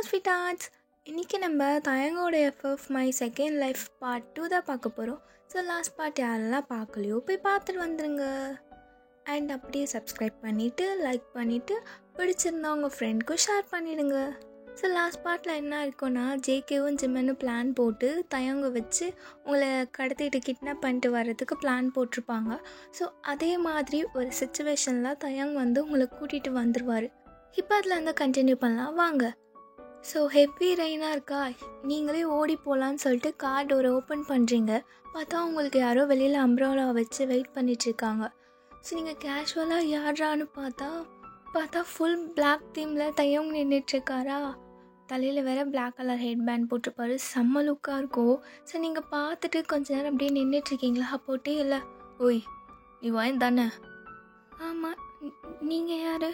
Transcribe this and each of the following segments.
Sweet arts. இன்றைக்கி நம்ம தயங்கோட FF my second life part 2 தான் பார்க்க போகிறோம். ஸோ லாஸ்ட் பார்ட் யாரெல்லாம் பார்க்கலையோ போய் பார்த்துட்டு வந்துடுங்க. அண்ட் அப்படியே சப்ஸ்கிரைப் பண்ணிவிட்டு லைக் பண்ணிவிட்டு பிடிச்சிருந்தா உங்கள் ஃப்ரெண்டுக்கும் ஷேர் பண்ணிவிடுங்க. ஸோ லாஸ்ட் பார்ட்டில் என்ன இருக்குன்னா, ஜேகேவும் ஜிம்மனும் பிளான் போட்டு தயங்க வச்சு உங்களை கடத்திட்டு கிட்னாப் பண்ணிட்டு வர்றதுக்கு பிளான் போட்டிருப்பாங்க. ஸோ அதே மாதிரி ஒரு சுச்சுவேஷனில் தயங் வந்து உங்களை கூட்டிகிட்டு வந்துடுவார். இப்போ அதில் வந்து கண்டினியூ பண்ணலாம் வாங்க. ஸோ ஹெவி ரெயினாக இருக்கா, நீங்களே ஓடி போகலான்னு சொல்லிட்டு கார் டோரை ஓப்பன் பண்ணுறீங்க. பார்த்தா உங்களுக்கு யாரோ வெளியில் அம்ப்ரோலா வச்சு வெயிட் பண்ணிகிட்ருக்காங்க. ஸோ நீங்கள் கேஷுவலாக யாரான்னு பார்த்தா ஃபுல் பிளாக் தீமில் தையவங்க நின்றுட்டுருக்காரா. தலையில் வேறு பிளாக் கலர் ஹெட் பேண்ட் போட்டிருப்பாரு, செம்ம லுக்காக இருக்கும். ஸோ நீங்கள் பார்த்துட்டு கொஞ்ச நேரம் அப்படியே நின்றுட்டுருக்கீங்களா, போட்டே இல்லை. ஓய் நீ வாயின் தானே? ஆமாம், நீங்கள் யார்?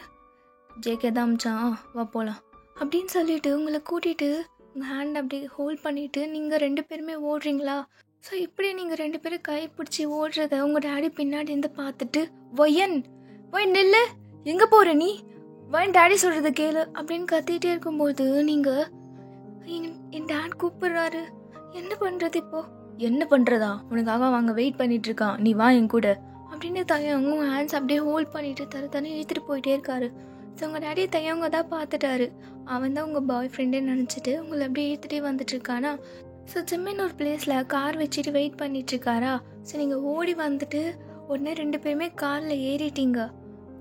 ஜேகே தான் அமிச்சான், வா போகலாம் அப்படின்னு சொல்லிவிட்டு உங்களை கூட்டிகிட்டு உங்கள் ஹேண்ட் அப்படி ஹோல்ட் பண்ணிவிட்டு நீங்கள் 2 பேருமே ஓடுறீங்களா. ஸோ இப்படி நீங்கள் 2 பேரும் கை பிடிச்சி ஓடுறத உங்கள் டேடி பின்னாடி இருந்து பார்த்துட்டு, ஒயன் நில்லு, எங்கே போகிற நீ, வயன் டேடி சொல்கிறத கேளு அப்படின்னு கத்திகிட்டே இருக்கும்போது நீங்கள் என் டேட் கூப்பிட்றாரு. என்ன பண்ணுறது இப்போது? என்ன பண்ணுறதா, உனக்காக வாங்க வெயிட் பண்ணிகிட்ருக்கான், நீ வா என் கூட அப்படின்னு தயங்க உங்கள் ஹேண்ட்ஸ் அப்படியே ஹோல்ட் பண்ணிவிட்டு தனி இழுத்துட்டு போயிட்டே இருக்காரு. ஸோ உங்கள் டேடி தையவங்க தான் பார்த்துட்டாரு. அவன் தான் உங்கள் பாய் ஃப்ரெண்டே நினச்சிட்டு உங்களை அப்படியே ஏற்றுட்டே வந்துட்டுருக்கானா. ஸோ ஜிம்மின் ஒரு பிளேஸில் கார் வச்சுட்டு வெயிட் பண்ணிகிட்ருக்காரா. ஸோ நீங்கள் ஓடி வந்துட்டு உடனே 2 பேருமே காரில் ஏறிட்டீங்க.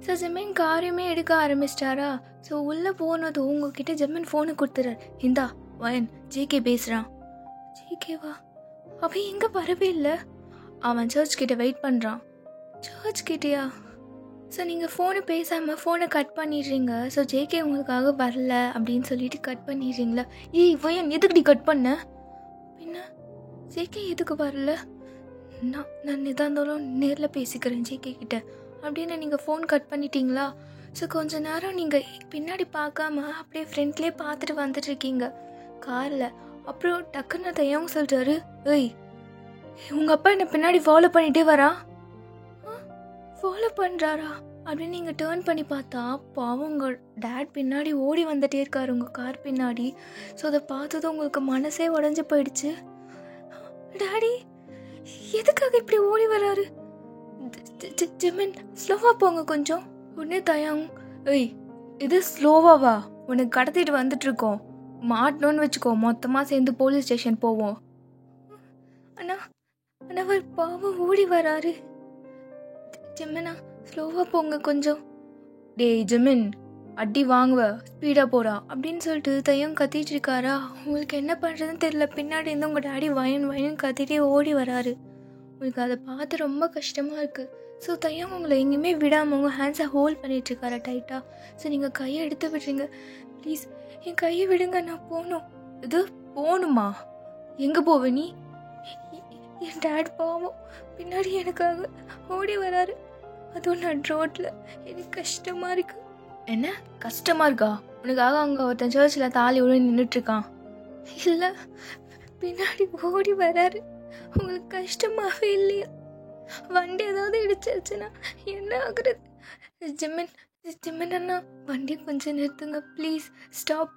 ஸோ ஜிம்மின் காரையுமே எடுக்க ஆரம்பிச்சிட்டாரா. ஸோ உள்ளே போனதும் உங்ககிட்ட ஜிம்மின் ஃபோனை கொடுத்துறாரு. இந்தா வயன், ஜேகே பேசுகிறான். ஜேகேவா? அவன் எங்கே வரவே இல்லை. அவன் சர்ச் கிட்டே வெயிட் பண்ணுறான். சர்ச் கிட்டேயா? ஸோ நீங்கள் ஃபோனை பேசாமல் ஃபோனை கட் பண்ணிடுறீங்க. ஸோ ஜேகே உங்களுக்காக வரல அப்படின்னு சொல்லிட்டு கட் பண்ணிடுறீங்களா. ஏய் வயன், எதுக்கு நீ கட் பண்ண? பின்ன ஜேகே எதுக்கு வரல? நான் எதாக இருந்தாலும் நேரில் பேசிக்கிறேன் ஜேகே கிட்ட அப்படின்னு நீங்கள் ஃபோன் கட் பண்ணிட்டீங்களா. ஸோ கொஞ்ச நேரம் நீங்கள் பின்னாடி பார்க்காம அப்படியே ஃப்ரெண்ட்லேயே பார்த்துட்டு வந்துட்டுருக்கீங்க காரில். அப்புறம் டக்குன்னு தையவங்க சொல்கிறாரு, ஏய் உங்கள் அப்பா என்னை பின்னாடி ஃபாலோ பண்ணிகிட்டே வரான். ஃபாலோ பண்ணுறாரா அப்படின்னு நீங்கள் டேர்ன் பண்ணி பார்த்தா பாவம் உங்கள் டேட் பின்னாடி ஓடி வந்துட்டே இருக்காரு உங்கள் கார் பின்னாடி. ஸோ அதை பார்த்ததும் உங்களுக்கு மனசே உடஞ்சி போயிடுச்சு. டாடி எதுக்காக இப்படி ஓடி வராரு? ஜிமின் ஸ்லோவாக போங்க கொஞ்சம். உடனே தயாங், ஏய் இது ஸ்லோவாவா, உனக்கு கடத்திட்டு வந்துட்டுருக்கோம், மாட்டணும்னு வச்சுக்கோ, மொத்தமாக சேர்ந்து போலீஸ் ஸ்டேஷன் போவோம். அண்ணா அவர் பாவம் ஓடி வராரு. ஜிம்மனா ஸ்லோவாக போங்க கொஞ்சம். டேய் ஜிமின், அடி வாங்குவ, ஸ்பீடாக போகிறா அப்படின்னு சொல்லிட்டு தையம் கத்திட்டு இருக்காரா. உங்களுக்கு என்ன பண்ணுறதுன்னு தெரியல. பின்னாடி இருந்து உங்கள் டாடி வயன் கத்திட்டே ஓடி வராரு. உங்களுக்கு அதை பார்த்து ரொம்ப கஷ்டமாக இருக்குது. ஸோ தையம் உங்களை எங்கேயுமே விடாமல் உங்கள் ஹேண்ட்ஸை ஹோல்ட் பண்ணிகிட்ருக்காரா டைட்டாக. ஸோ நீங்கள் கையை எடுத்து விடுறீங்க. ப்ளீஸ் என் கையை விடுங்க, நான் போகணும். இது போகணுமா? எங்கே போவ நீ? என் டேட் பாவம் பின்னாடி எனக்காக ஓடி வராரு. அதுவும் நான் ரோட்டில், எனக்கு கஷ்டமாக இருக்கு. என்ன கஷ்டமாக இருக்கா? உனக்காக அங்கே ஒருத்தன் சர்ச்சில் தாலி விட நின்றுட்டுருக்கான். இல்லை, பின்னாடி ஓடி வராரு. உங்களுக்கு கஷ்டமாகவே இல்லையா? வண்டி ஏதாவது இடிச்சிருச்சுன்னா என்ன ஆகுறது? ஜிம்மன் அண்ணா வண்டியை கொஞ்சம் நிறுத்துங்க ப்ளீஸ், ஸ்டாப்.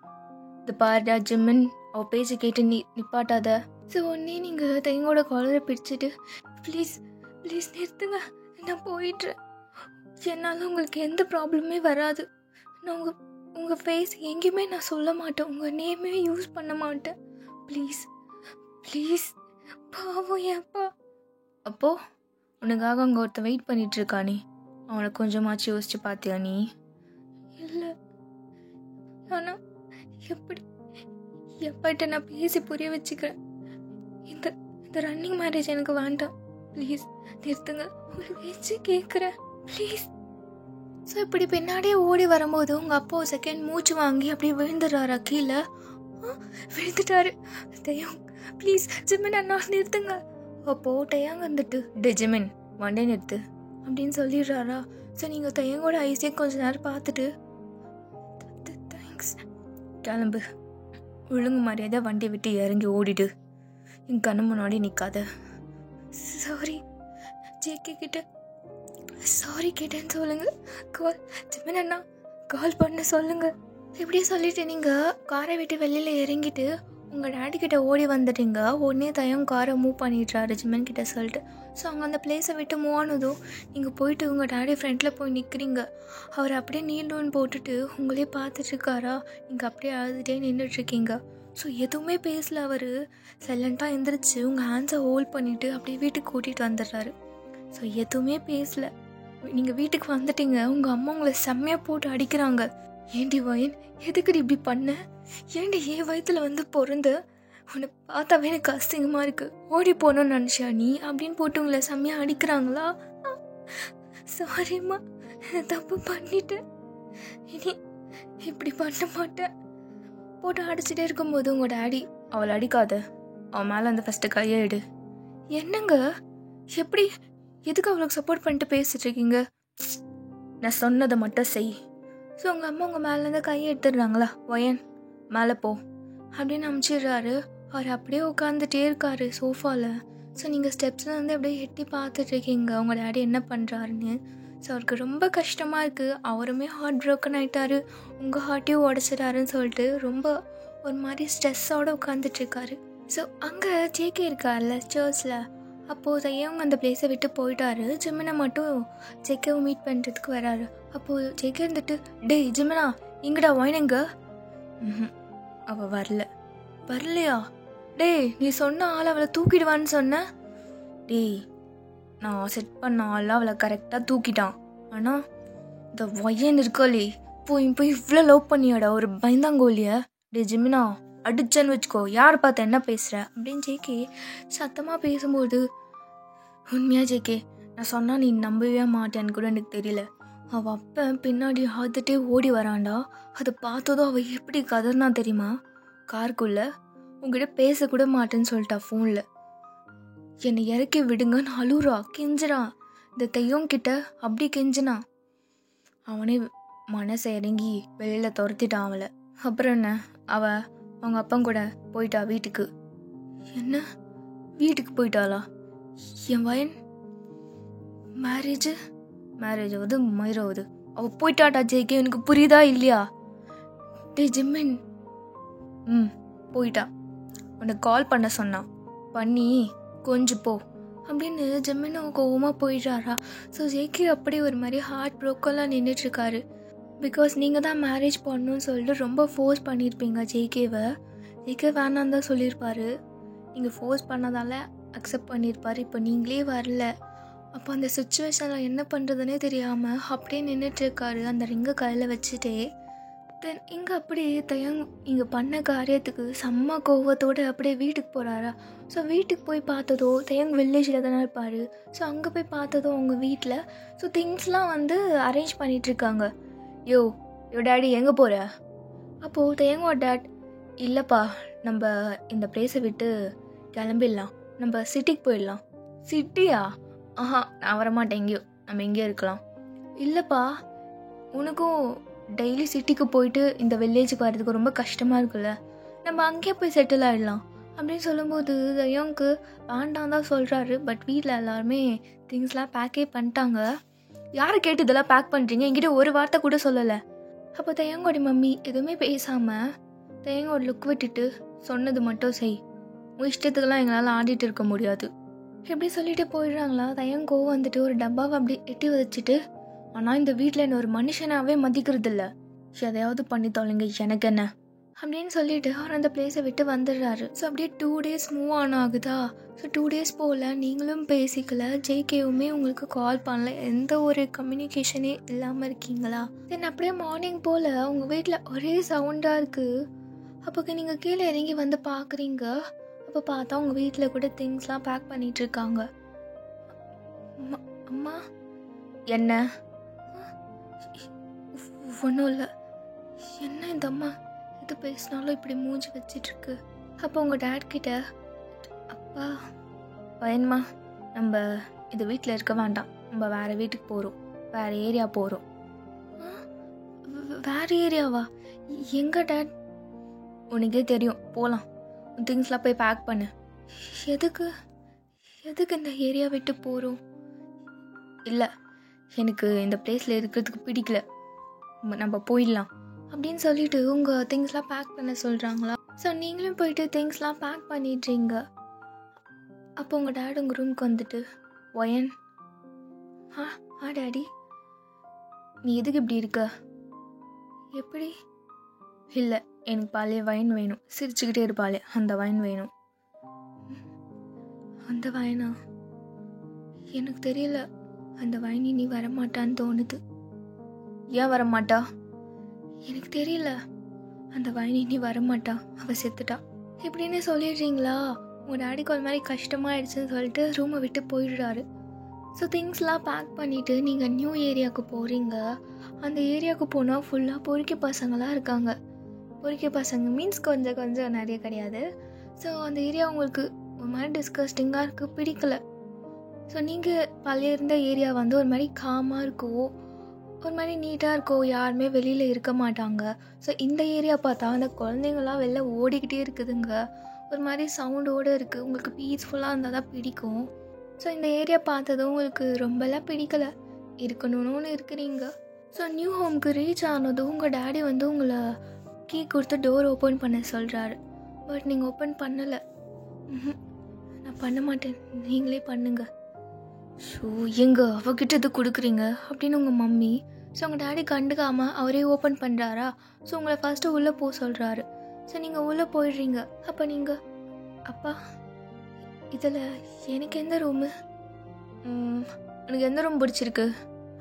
இது பாருடா ஜிம்மன், அவள் பேச்சு கேட்டு நிப்பாட்டாத. ஸோ உடனே நீங்கள் தையங்கோட காலரை பிடிச்சிட்டு, ப்ளீஸ் நிறுத்துங்க, நான் போயிட்டுறேன். என்னால் உங்களுக்கு எந்த ப்ராப்ளமே வராது. நான் உங்கள் ஃபேஸ் எங்கேயுமே நான் சொல்ல மாட்டேன், உங்கள் நேமே யூஸ் பண்ண மாட்டேன். ப்ளீஸ் பாவம் ஏப்பா. அப்போது உனக்காக அங்கே ஒருத்தன் வெயிட் பண்ணிகிட்ருக்கானே, அவனை கொஞ்சமாச்சு யோசிச்சு பார்த்தியா நீ? இல்லை, ஆனால் எப்பாட்ட நான் பேசி புரிய வச்சுக்கிறேன். இந்த ரன்னிங் மேரேஜ் எனக்கு வேண்டாம். ப்ளீஸ் நிறுத்துங்க, ஒரு பேச்சு கேட்குறேன் ப்ளீஸ். ஸோ இப்படி பின்னாடியே ஓடி வரும்போது உங்கள் அப்பா ஒரு செகண்ட் மூச்சு வாங்கி அப்படியே விழுந்துடுறாரா கீழே. விழுந்துட்டாரு. தையம் ப்ளீஸ் ஜிமின் அண்ணா நிறுத்துங்க. அப்போது தையாங்க வந்துட்டு, டே ஜிமின் வண்டே நிறுத்து அப்படின்னு சொல்லிடுறாரா. ஸோ நீங்கள் தையங்கோட ஐஸே கொஞ்ச நேரம் பார்த்துட்டு, தேங்க்ஸ், கிளம்பு, ஒழுங்கு மரியாதை வண்டி விட்டு இறங்கி ஓடிடு, என் கண்ணு முன்னாடி நிற்காத. சாரி ஜேகே கிட்ட சாரி கேட்டேன்னு சொல்லுங்கள். ஜிமின் அண்ணா கால் பண்ண சொல்லுங்கள் இப்படியே சொல்லிவிட்டு நீங்கள் காரை விட்டு வெளியில் இறங்கிட்டு உங்கள் டேடி கிட்ட ஓடி வந்துட்டீங்க. உடனே தயம் காரை மூவ் பண்ணிடுறாரு ஜிம்மன் கிட்ட சொல்லிட்டு. ஸோ அங்கே அந்த பிளேஸை விட்டு மூவ் ஆனதும் நீங்கள் போயிட்டு உங்கள் டேடி ஃப்ரெண்டில் போய் நிற்கிறீங்க. அவர் அப்படியே நீல் டவுன் போட்டுட்டு உங்களே பார்த்துட்ருக்காரா, நீங்கள் அப்படியே அழுதுகிட்டே நின்றுட்டுருக்கீங்க. ஸோ எதுவுமே பேசல. அவர் சைலண்ட்டாக எழுந்திரிச்சு உங்கள் ஹேண்ட்ஸை ஹோல்ட் பண்ணிவிட்டு அப்படியே வீட்டுக்கு கூட்டிகிட்டு வந்துடுறாரு. ஸோ எதுவுமே பேசலை. நீங்கள் வீட்டுக்கு வந்துட்டீங்க. உங்கள் அம்மா உங்களை செம்மையாக போட்டு அடிக்கிறாங்க. ஏண்டி வயன், எதுக்குடி இப்படி பண்ண? ஏண்டி என் வயிற்றுல வந்து பிறந்த? உன்னை பார்த்தாவே எனக்கு அசிங்கமாக இருக்குது. ஓடி போகணும்னு நினச்சியா நீ அப்படின்னு போட்டு உங்களை செம்மையாக அடிக்கிறாங்களா? சாரிம்மா, தப்பு பண்ணிட்டேன். இனி இப்படி பண்ண மாட்டேன். போட்டு அடிச்சுட்டே இருக்கும்போது உங்கள் டேடி, அவளை அடிக்காத, அவன் மேலே வந்து ஃபஸ்ட்டு கையெடு. என்னங்க, எப்படி, எதுக்கு அவளுக்கு சப்போர்ட் பண்ணிட்டு பேசிட்டு இருக்கீங்க? நான் சொன்னதை மட்டும் செய். ஸோ உங்கள் அம்மா உங்கள் மேலேருந்து கையை எடுத்துடுறாங்களா? வயன் மேலே போ அப்படின்னு அமுச்சிடுறாரு. அவர் அப்படியே உட்காந்துட்டே இருக்காரு சோஃபாவில். ஸோ நீங்கள் ஸ்டெப்ஸில் வந்து அப்படியே எட்டி பார்த்துட்ருக்கீங்க உங்கள் டேடி என்ன பண்ணுறாருன்னு. ஸோ அவருக்கு ரொம்ப கஷ்டமாக இருக்குது. அவருமே ஹார்ட் ப்ரோக்கன் ஆகிட்டாரு. உங்கள் ஹார்ட்டையும் உடச்சிட்டாருன்னு சொல்லிட்டு ரொம்ப ஒரு மாதிரி ஸ்ட்ரெஸ்ஸோடு உட்காந்துட்ருக்காரு. ஸோ அங்கே ஜேகே இருக்கார்ல சர்ச்சில். அப்போது தையவங்க அந்த பிளேஸை விட்டு போயிட்டாரு. ஜிமினை மட்டும் ஜேகேவை மீட் பண்ணுறதுக்கு வராரு. அப்போது ஜேகே இருந்துட்டு, டேய் ஜிமினா, இங்கடா வாயினுங்க. அவள் வரலையா? டேய், நீ சொன்ன ஆள் அவளை தூக்கிடுவான்னு சொன்ன. டேய், நான் செட் பண்ண ஆள் அவளை கரெக்டாக தூக்கிட்டான். ஆனால் இந்த ஒயன் இருக்காளே, போய் இவ்வளோ லவ் பண்ணியாடா ஒரு பயந்தாங்கோலிய. டே ஜிமினா, அடிச்சேன்னு வச்சுக்கோ, யார் பார்த்து என்ன பேசுகிற அப்படின்னு ஜேகே சத்தமாக பேசும்போது, உண்மையாக ஜேகே, நான் சொன்னால் நீ நம்பவே மாட்டேன்னு கூட எனக்கு தெரியல. அவள் அப்போ பின்னாடி ஆத்துட்டே ஓடி வரான்டா. அதை பார்த்ததும் அவள் எப்படி கதர்னா தெரியுமா? காருக்குள்ளே உங்ககிட்ட பேசக்கூட மாட்டேன்னு சொல்லிட்டா ஃபோனில். என்னை இறக்கி விடுங்கன்னு அழுறா, கெஞ்சுறான். இந்த தையங்கிட்ட அப்படி கெஞ்சினா அவனே மனசை இறங்கி வெளியில் துரத்திட்டான் அவளை. அப்புறம் என்ன, அவள் அவங்க அப்பா கூட போயிட்டா வீட்டுக்கு. என்ன, வீட்டுக்கு போயிட்டாளா? என் வயன் மேரேஜ் ஆகுது, மயிராகுது. அவள் போயிட்டாட்டா ஜேகே, எனக்கு புரியுதா இல்லையா? டே ஜிம்மின், போயிட்டா. உனக்கு கால் பண்ண சொன்னான், பண்ணி கொஞ்சம் போ அப்படின்னு ஜிம்மின் கோவமாக போயிடுறாரா. ஸோ ஜேகே அப்படியே ஒரு மாதிரி ஹார்ட் ப்ரோக்கெல்லாம் நின்றுட்டுருக்காரு. பிகாஸ் நீங்கள் தான் மேரேஜ் பண்ணணும்னு சொல்லிட்டு ரொம்ப ஃபோர்ஸ் பண்ணியிருப்பீங்க ஜேகேவை. ஜேகே வேணான்னு தான் சொல்லியிருப்பாரு. நீங்கள் ஃபோர்ஸ் பண்ணதால் அக்செப்ட் பண்ணியிருப்பார். இப்போ நீங்களே வரல. அப்போ அந்த சுச்சுவேஷனில் என்ன பண்ணுறதுனே தெரியாமல் அப்படியே நின்றுட்டுருக்காரு அந்த ரிங்கை கையில் வச்சுட்டே. தென் இங்கே அப்படியே தயங் இங்கே பண்ண காரியத்துக்கு செம்ம கோவத்தோடு அப்படியே வீட்டுக்கு போகிறாரா. ஸோ வீட்டுக்கு போய் பார்த்ததோ, தயங் வில்லேஜில் தானே இருப்பார். ஸோ அங்கே போய் பார்த்ததோ அவங்க வீட்டில் ஸோ திங்ஸ்லாம் வந்து அரேஞ்ச் பண்ணிகிட்ருக்காங்க. யோ டேடி எங்கே போகிற? அப்போது தயங்கோ டேட், இல்லைப்பா, நம்ம இந்த பிளேஸை விட்டு கிளம்பிடலாம், நம்ம சிட்டிக்கு போயிடலாம். சிட்டியா? நான் வரமாட்டேன், எங்கேயோ நம்ம எங்கேயோ இருக்கலாம். இல்லைப்பா, உனக்கும் டெய்லி சிட்டிக்கு போயிட்டு இந்த வில்லேஜுக்கு வர்றதுக்கு ரொம்ப கஷ்டமாக இருக்குல்ல, நம்ம அங்கேயே போய் செட்டில் ஆகிடலாம் அப்படின்னு சொல்லும்போது தயங்க்கு வேண்டாம் தான் சொல்கிறாரு. பட் வீட்டில் எல்லாருமே திங்ஸ்லாம் பேக்கே பண்ணிட்டாங்க. யாரை கேட்டு இதெல்லாம் பேக் பண்ணுறீங்க? என்கிட்ட ஒரு வார்த்தை கூட சொல்லலை. அப்போ தயங்கோட மம்மி எதுவுமே பேசாமல் தயங்கோட லுக் விட்டுட்டு, சொன்னது மட்டும் செய், உங்கள் இஷ்டத்துக்கெல்லாம் எங்களால் ஆடிட்டு இருக்க முடியாது எப்படி சொல்லிட்டு போயிடுறாங்களா. தயங்கோ வந்துட்டு ஒரு டப்பாவை அப்படி எட்டி வச்சுட்டு, ஆனால் இந்த வீட்டில் என்ன ஒரு மனுஷனாகவே மதிக்கிறது இல்லை, எதையாவது பண்ணி தொலைங்க, எனக்கு என்ன அப்படின்னு சொல்லிட்டு அவர் அந்த பிளேஸை விட்டு வந்துடுறாரு. ஸோ அப்படியே 2 days மூவ் ஆகுதா. ஸோ 2 days போல் நீங்களும் பேசிக்கல, ஜேகேவுமே உங்களுக்கு கால் பண்ணல, எந்த ஒரு கம்யூனிகேஷனே இல்லாமல் இருக்கீங்களா. தென் அப்படியே மார்னிங் போல் உங்கள் வீட்டில் ஒரே சவுண்டாக இருக்குது. அப்போக்கு நீங்கள் கீழே இறங்கி வந்து பார்க்குறீங்க. அப்போ பார்த்தா உங்கள் வீட்டில் கூட திங்ஸ்லாம் பேக் பண்ணிகிட்ருக்காங்க. அம்மா, என்ன? ஒன்றும் இல்லை. என்ன இந்த அம்மா எது பேசினாலும் இப்படி மூஞ்சி வச்சிட்ருக்கு. அப்போ உங்கள் டேட் கிட்ட, அப்பா பயன்மா, நம்ம இந்த வீட்டில் இருக்க வேண்டாம், நம்ம வேறு வீட்டுக்கு போகிறோம், வேறு ஏரியா போகிறோம். வேறு ஏரியாவா? எங்கே டேட்? உனக்கே தெரியும், போகலாம், திங்ஸ்லாம் போய் பேக் பண்ணு. எதுக்கு இந்த ஏரியா விட்டு போகிறோம்? இல்லை, எனக்கு இந்த பிளேஸில் இருக்கிறதுக்கு பிடிக்கல, நம்ம போயிடலாம். அப்படின்னு சொல்லிட்டு உங்கள் திங்ஸ்லாம் பேக் பண்ண சொல்கிறாங்களா. ஸோ நீங்களும் போயிட்டு திங்ஸ்லாம் பேக் பண்ணிடுறீங்க. அப்போ உங்கள் டேட் உங்கள் ரூமுக்கு வந்துட்டு, ஒயன் டேடி நீ எதுக்கு இப்படி இருக்க? எப்படி? இல்லை, எனக்கு பழைய வைன் வேணும். சிரிச்சுக்கிட்டே இருப்பாளே அந்த வைன் வேணும். அந்த வைனா? எனக்கு தெரியல, அந்த வைன் இனி வரமாட்டான்னு தோணுது. ஏன் வரமாட்டா? எனக்கு தெரியல, அந்த வைன் இனி வரமாட்டா, அவள் செத்துட்டா இப்படின்னு சொல்லிடுறீங்களா. உங்கள் டேடிக்கு ஒரு மாதிரி கஷ்டமாயிடுச்சுன்னு சொல்லிட்டு ரூமை விட்டு போயிடுறாரு. ஸோ திங்ஸ்லாம் பேக் பண்ணிவிட்டு நீங்கள் நியூ ஏரியாவுக்கு போகிறீங்க. அந்த ஏரியாவுக்கு போனால் ஃபுல்லாக பொறுக்கி பசங்களாக இருக்காங்க. பொறுக்கி பசங்க மீன்ஸ் கொஞ்சம் கொஞ்சம் நிறைய கிடையாது. ஸோ அந்த ஏரியா உங்களுக்கு ஒரு மாதிரி டிஸ்கஸ்டிங்காக இருக்குது, பிடிக்கலை. ஸோ நீங்கள் பழைய இருந்த ஏரியா வந்து ஒரு மாதிரி காமாக இருக்கும், ஒரு மாதிரி நீட்டாக இருக்கும், யாருமே வெளியில் இருக்க மாட்டாங்க. ஸோ இந்த ஏரியா பார்த்தா அந்த குழந்தைங்களாம் வெளில ஓடிக்கிட்டே இருக்குதுங்க, ஒரு மாதிரி சவுண்டோடு இருக்குது. உங்களுக்கு பீஸ்ஃபுல்லாக இருந்தால் தான் பிடிக்கும். ஸோ இந்த ஏரியா பார்த்ததும் உங்களுக்கு ரொம்பலாம் பிடிக்கலை, இருக்கணும்னு இருக்கிறீங்க. ஸோ நியூ ஹோம்க்கு ரீச் ஆனதும் உங்கள் டேடி வந்து உங்களை கீ கொடுத்து டோர் ஓப்பன் பண்ண சொல்கிறாரு. பட் நீங்கள் ஓப்பன் பண்ணலை. நான் பண்ண மாட்டேன், நீங்களே பண்ணுங்க. ஸோ அவகிட்ட இது கொடுக்குறீங்க அப்படின்னு உங்கள் மம்மி. ஸோ உங்கள் டேடி கண்டுக்காமல் அவரே ஓப்பன் பண்ணுறாரா. ஸோ உங்களை ஃபஸ்ட்டு உள்ளே போக சொல்கிறாரு. ஸோ நீங்கள் உள்ளே போயிடுறீங்க. அப்போ நீங்கள், அப்பா இதில் எனக்கு எந்த ரூமு, எனக்கு எந்த ரூம் பிடிச்சிருக்கு?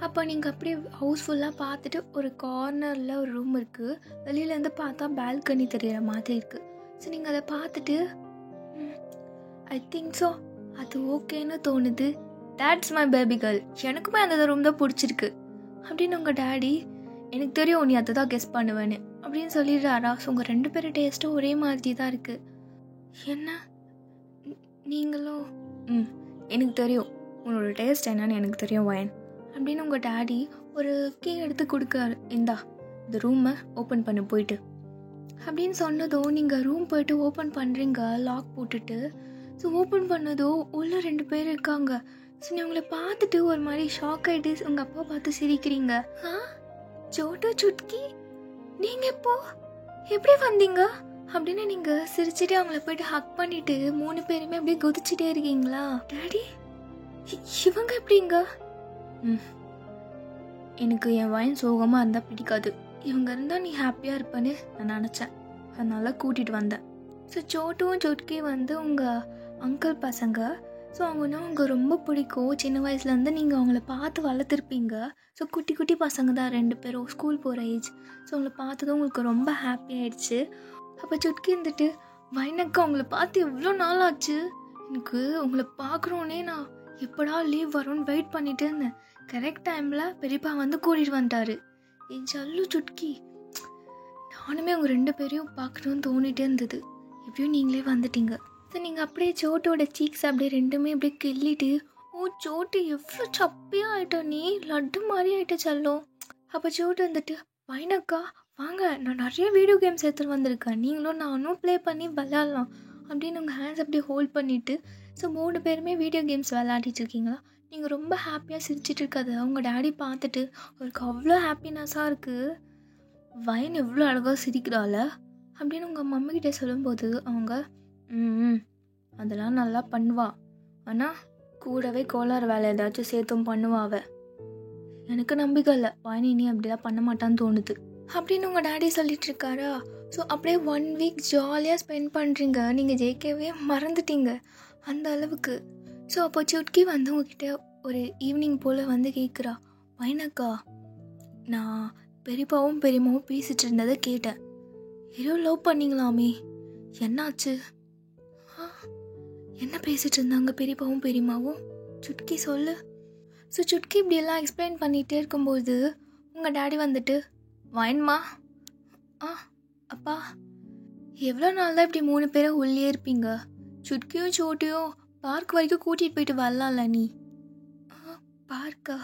அப்போ நீங்கள் அப்படியே ஹவுஸ்ஃபுல்லாக பார்த்துட்டு ஒரு கார்னரில் ஒரு ரூம் இருக்குது, வெளியிலேருந்து பார்த்தா பால்கனி தெரிகிற மாதிரி இருக்குது. ஸோ நீங்கள் அதை பார்த்துட்டு ஐ திங்க் ஸோ அது ஓகேன்னு தோணுது, தேட்ஸ் மை பேபி கேர்ள், எனக்குமே அந்த ரூம் தான் பிடிச்சிருக்கு அப்படின்னு உங்கள் டேடி, எனக்கு தெரியும் நீ அதை தான் கெஸ் பண்ணுவேன்னு அப்படின்னு சொல்லிடுறாரா. ஸோ உங்கள் 2 பேரும் டேஸ்ட்டும் ஒரே மாதிரி தான் இருக்குது. என்ன நீங்களும்? எனக்கு தெரியும் உன்னோட டேஸ்ட் என்னன்னு எனக்கு தெரியும் வயன் அப்படின்னு உங்கள் டேடி ஒரு கீ எடுத்து கொடுக்காரு. இந்தா இந்த ரூமை ஓப்பன் பண்ண போயிட்டு அப்படின்னு சொன்னதும் நீங்கள் ரூம் போயிட்டு ஓப்பன் பண்ணுறீங்க, லாக் போட்டுட்டு. ஸோ ஓப்பன் பண்ணதும் உள்ளே 2 பேர் இருக்காங்க. ஸோ நீ உங்களை பார்த்துட்டு ஒரு மாதிரி ஷாக் ஆகிட்டு உங்கள் அப்பா பார்த்து சிரிக்கிறீங்க. சோட்டா சுட்கி நீங்கள் எப்படி வந்தீங்க அப்படின்னு நீங்கள் சிரிச்சுட்டு அவங்கள போயிட்டு ஹக் பண்ணிவிட்டு 3 பேருமே அப்படியே குதிச்சுட்டே இருக்கீங்களா. டேடி இவங்க எப்படிங்க? எனக்கு என் வயன் சோகமாக இருந்தால் பிடிக்காது, இவங்க இருந்தால் நீ ஹாப்பியாக இருப்பேன்னு நான் நினச்சேன், அதனால கூட்டிகிட்டு வந்தேன். ஸோ சோட்டுவும் சுட்கி வந்து உங்கள் அங்கிள் பசங்க. ஸோ அவங்கன்னா அவங்க ரொம்ப பிடிக்கும், சின்ன வயசுலேருந்து நீங்கள் அவங்கள பார்த்து வளர்த்துருப்பீங்க. ஸோ குட்டி குட்டி பசங்க தான் 2 பேரும், ஸ்கூல் போகிற ஏஜ். ஸோ அவங்கள பார்த்ததும் உங்களுக்கு ரொம்ப ஹாப்பி ஆகிடுச்சு. அப்போ சுட்கி இருந்துட்டு, வைனக்கா உங்களை பார்த்து எவ்வளோ நாள் ஆச்சு, எனக்கு உங்களை பார்க்குறோன்னே நான் எப்படா லீவ் வரும்னு வெயிட் பண்ணிட்டு இருந்தேன். கரெக்ட் டைமில் பெரியப்பா வந்து கூட்டிகிட்டு வந்துட்டாரு. என் சல்லு சுட்கி, நானுமே அவங்க 2 பேரையும் பார்க்கணுன்னு தோணிகிட்டே இருந்தது. எப்படியும் நீங்களே வந்துட்டீங்க. ஸோ நீங்கள் அப்படியே சோட்டோட சீக்ஸ் அப்படியே 2மே அப்படியே கிள்ளிட்டு, ஓ சோட்டு எவ்வளோ சப்பியாக ஆகிட்ட, நீ லட்டு மாதிரி ஆகிட்ட செல்லும். அப்போ சோட்டு வந்துட்டு, வைனக்கா வாங்க, நான் நிறைய வீடியோ கேம்ஸ் எடுத்துகிட்டு வந்திருக்கேன், நீங்களும் நானும் ப்ளே பண்ணி விளாட்லாம் அப்படின்னு உங்கள் ஹேண்ட்ஸ் அப்படியே ஹோல்ட் பண்ணிவிட்டு. ஸோ 3 பேருமே வீடியோ கேம்ஸ் விளையாடிட்டு இருக்கீங்களா. நீங்கள் ரொம்ப ஹாப்பியாக சிரிச்சிட்டு இருக்காது அவங்க டேடி பார்த்துட்டு அவருக்கு அவ்வளோ ஹாப்பினஸ்ஸாக இருக்குது. வயன் எவ்வளோ அழகாக சிரிக்கிறாள் அப்படின்னு உங்கள் மம்மிக்கிட்ட சொல்லும்போது அவங்க, அதெல்லாம் நல்லா பண்ணுவா, ஆனால் கூடவே கோளாறு வேலை ஏதாச்சும் சேர்த்தும் பண்ணுவாவ, எனக்கு நம்பிக்கை இல்லை, வயன் இனி அப்படிலாம் பண்ண மாட்டான்னு தோணுது அப்படின்னு உங்கள் டேடி சொல்லிட்டு இருக்காரா. ஸோ அப்படியே 1 வீக் ஜாலியாக ஸ்பெண்ட் பண்ணுறீங்க, நீங்கள் ஜெயிக்கவே மறந்துட்டீங்க அந்த அளவுக்கு. ஸோ அப்போ சுட்கி வந்து உங்ககிட்ட ஒரு ஈவினிங் போல் வந்து கேட்குறா, வைனக்கா நான் பெரியப்பாவும் பெரியம்மாவும் பேசிகிட்டு இருந்ததை கேட்டேன், ஏதோ லவ் பண்ணிங்களாமே, என்னாச்சு? என்ன பேசிகிட்டு இருந்தாங்க பெரியப்பாவும் பெரியம்மாவும்? சுட்கி சொல்லு. ஸோ சுட்கி இப்படியெல்லாம் எக்ஸ்பிளைன் பண்ணிகிட்டே இருக்கும்போது உங்கள் டேடி வந்துட்டு, வைன்மா அப்பா எவ்வளோ நாள் தான் இப்படி 3 பேரும் உள்ளே இருப்பீங்க, சுட்கியும் சோட்டியும் பார்க் வரைக்கும் கூட்டிகிட்டு போயிட்டு வரலாம்ல நீ. பார்க்கா?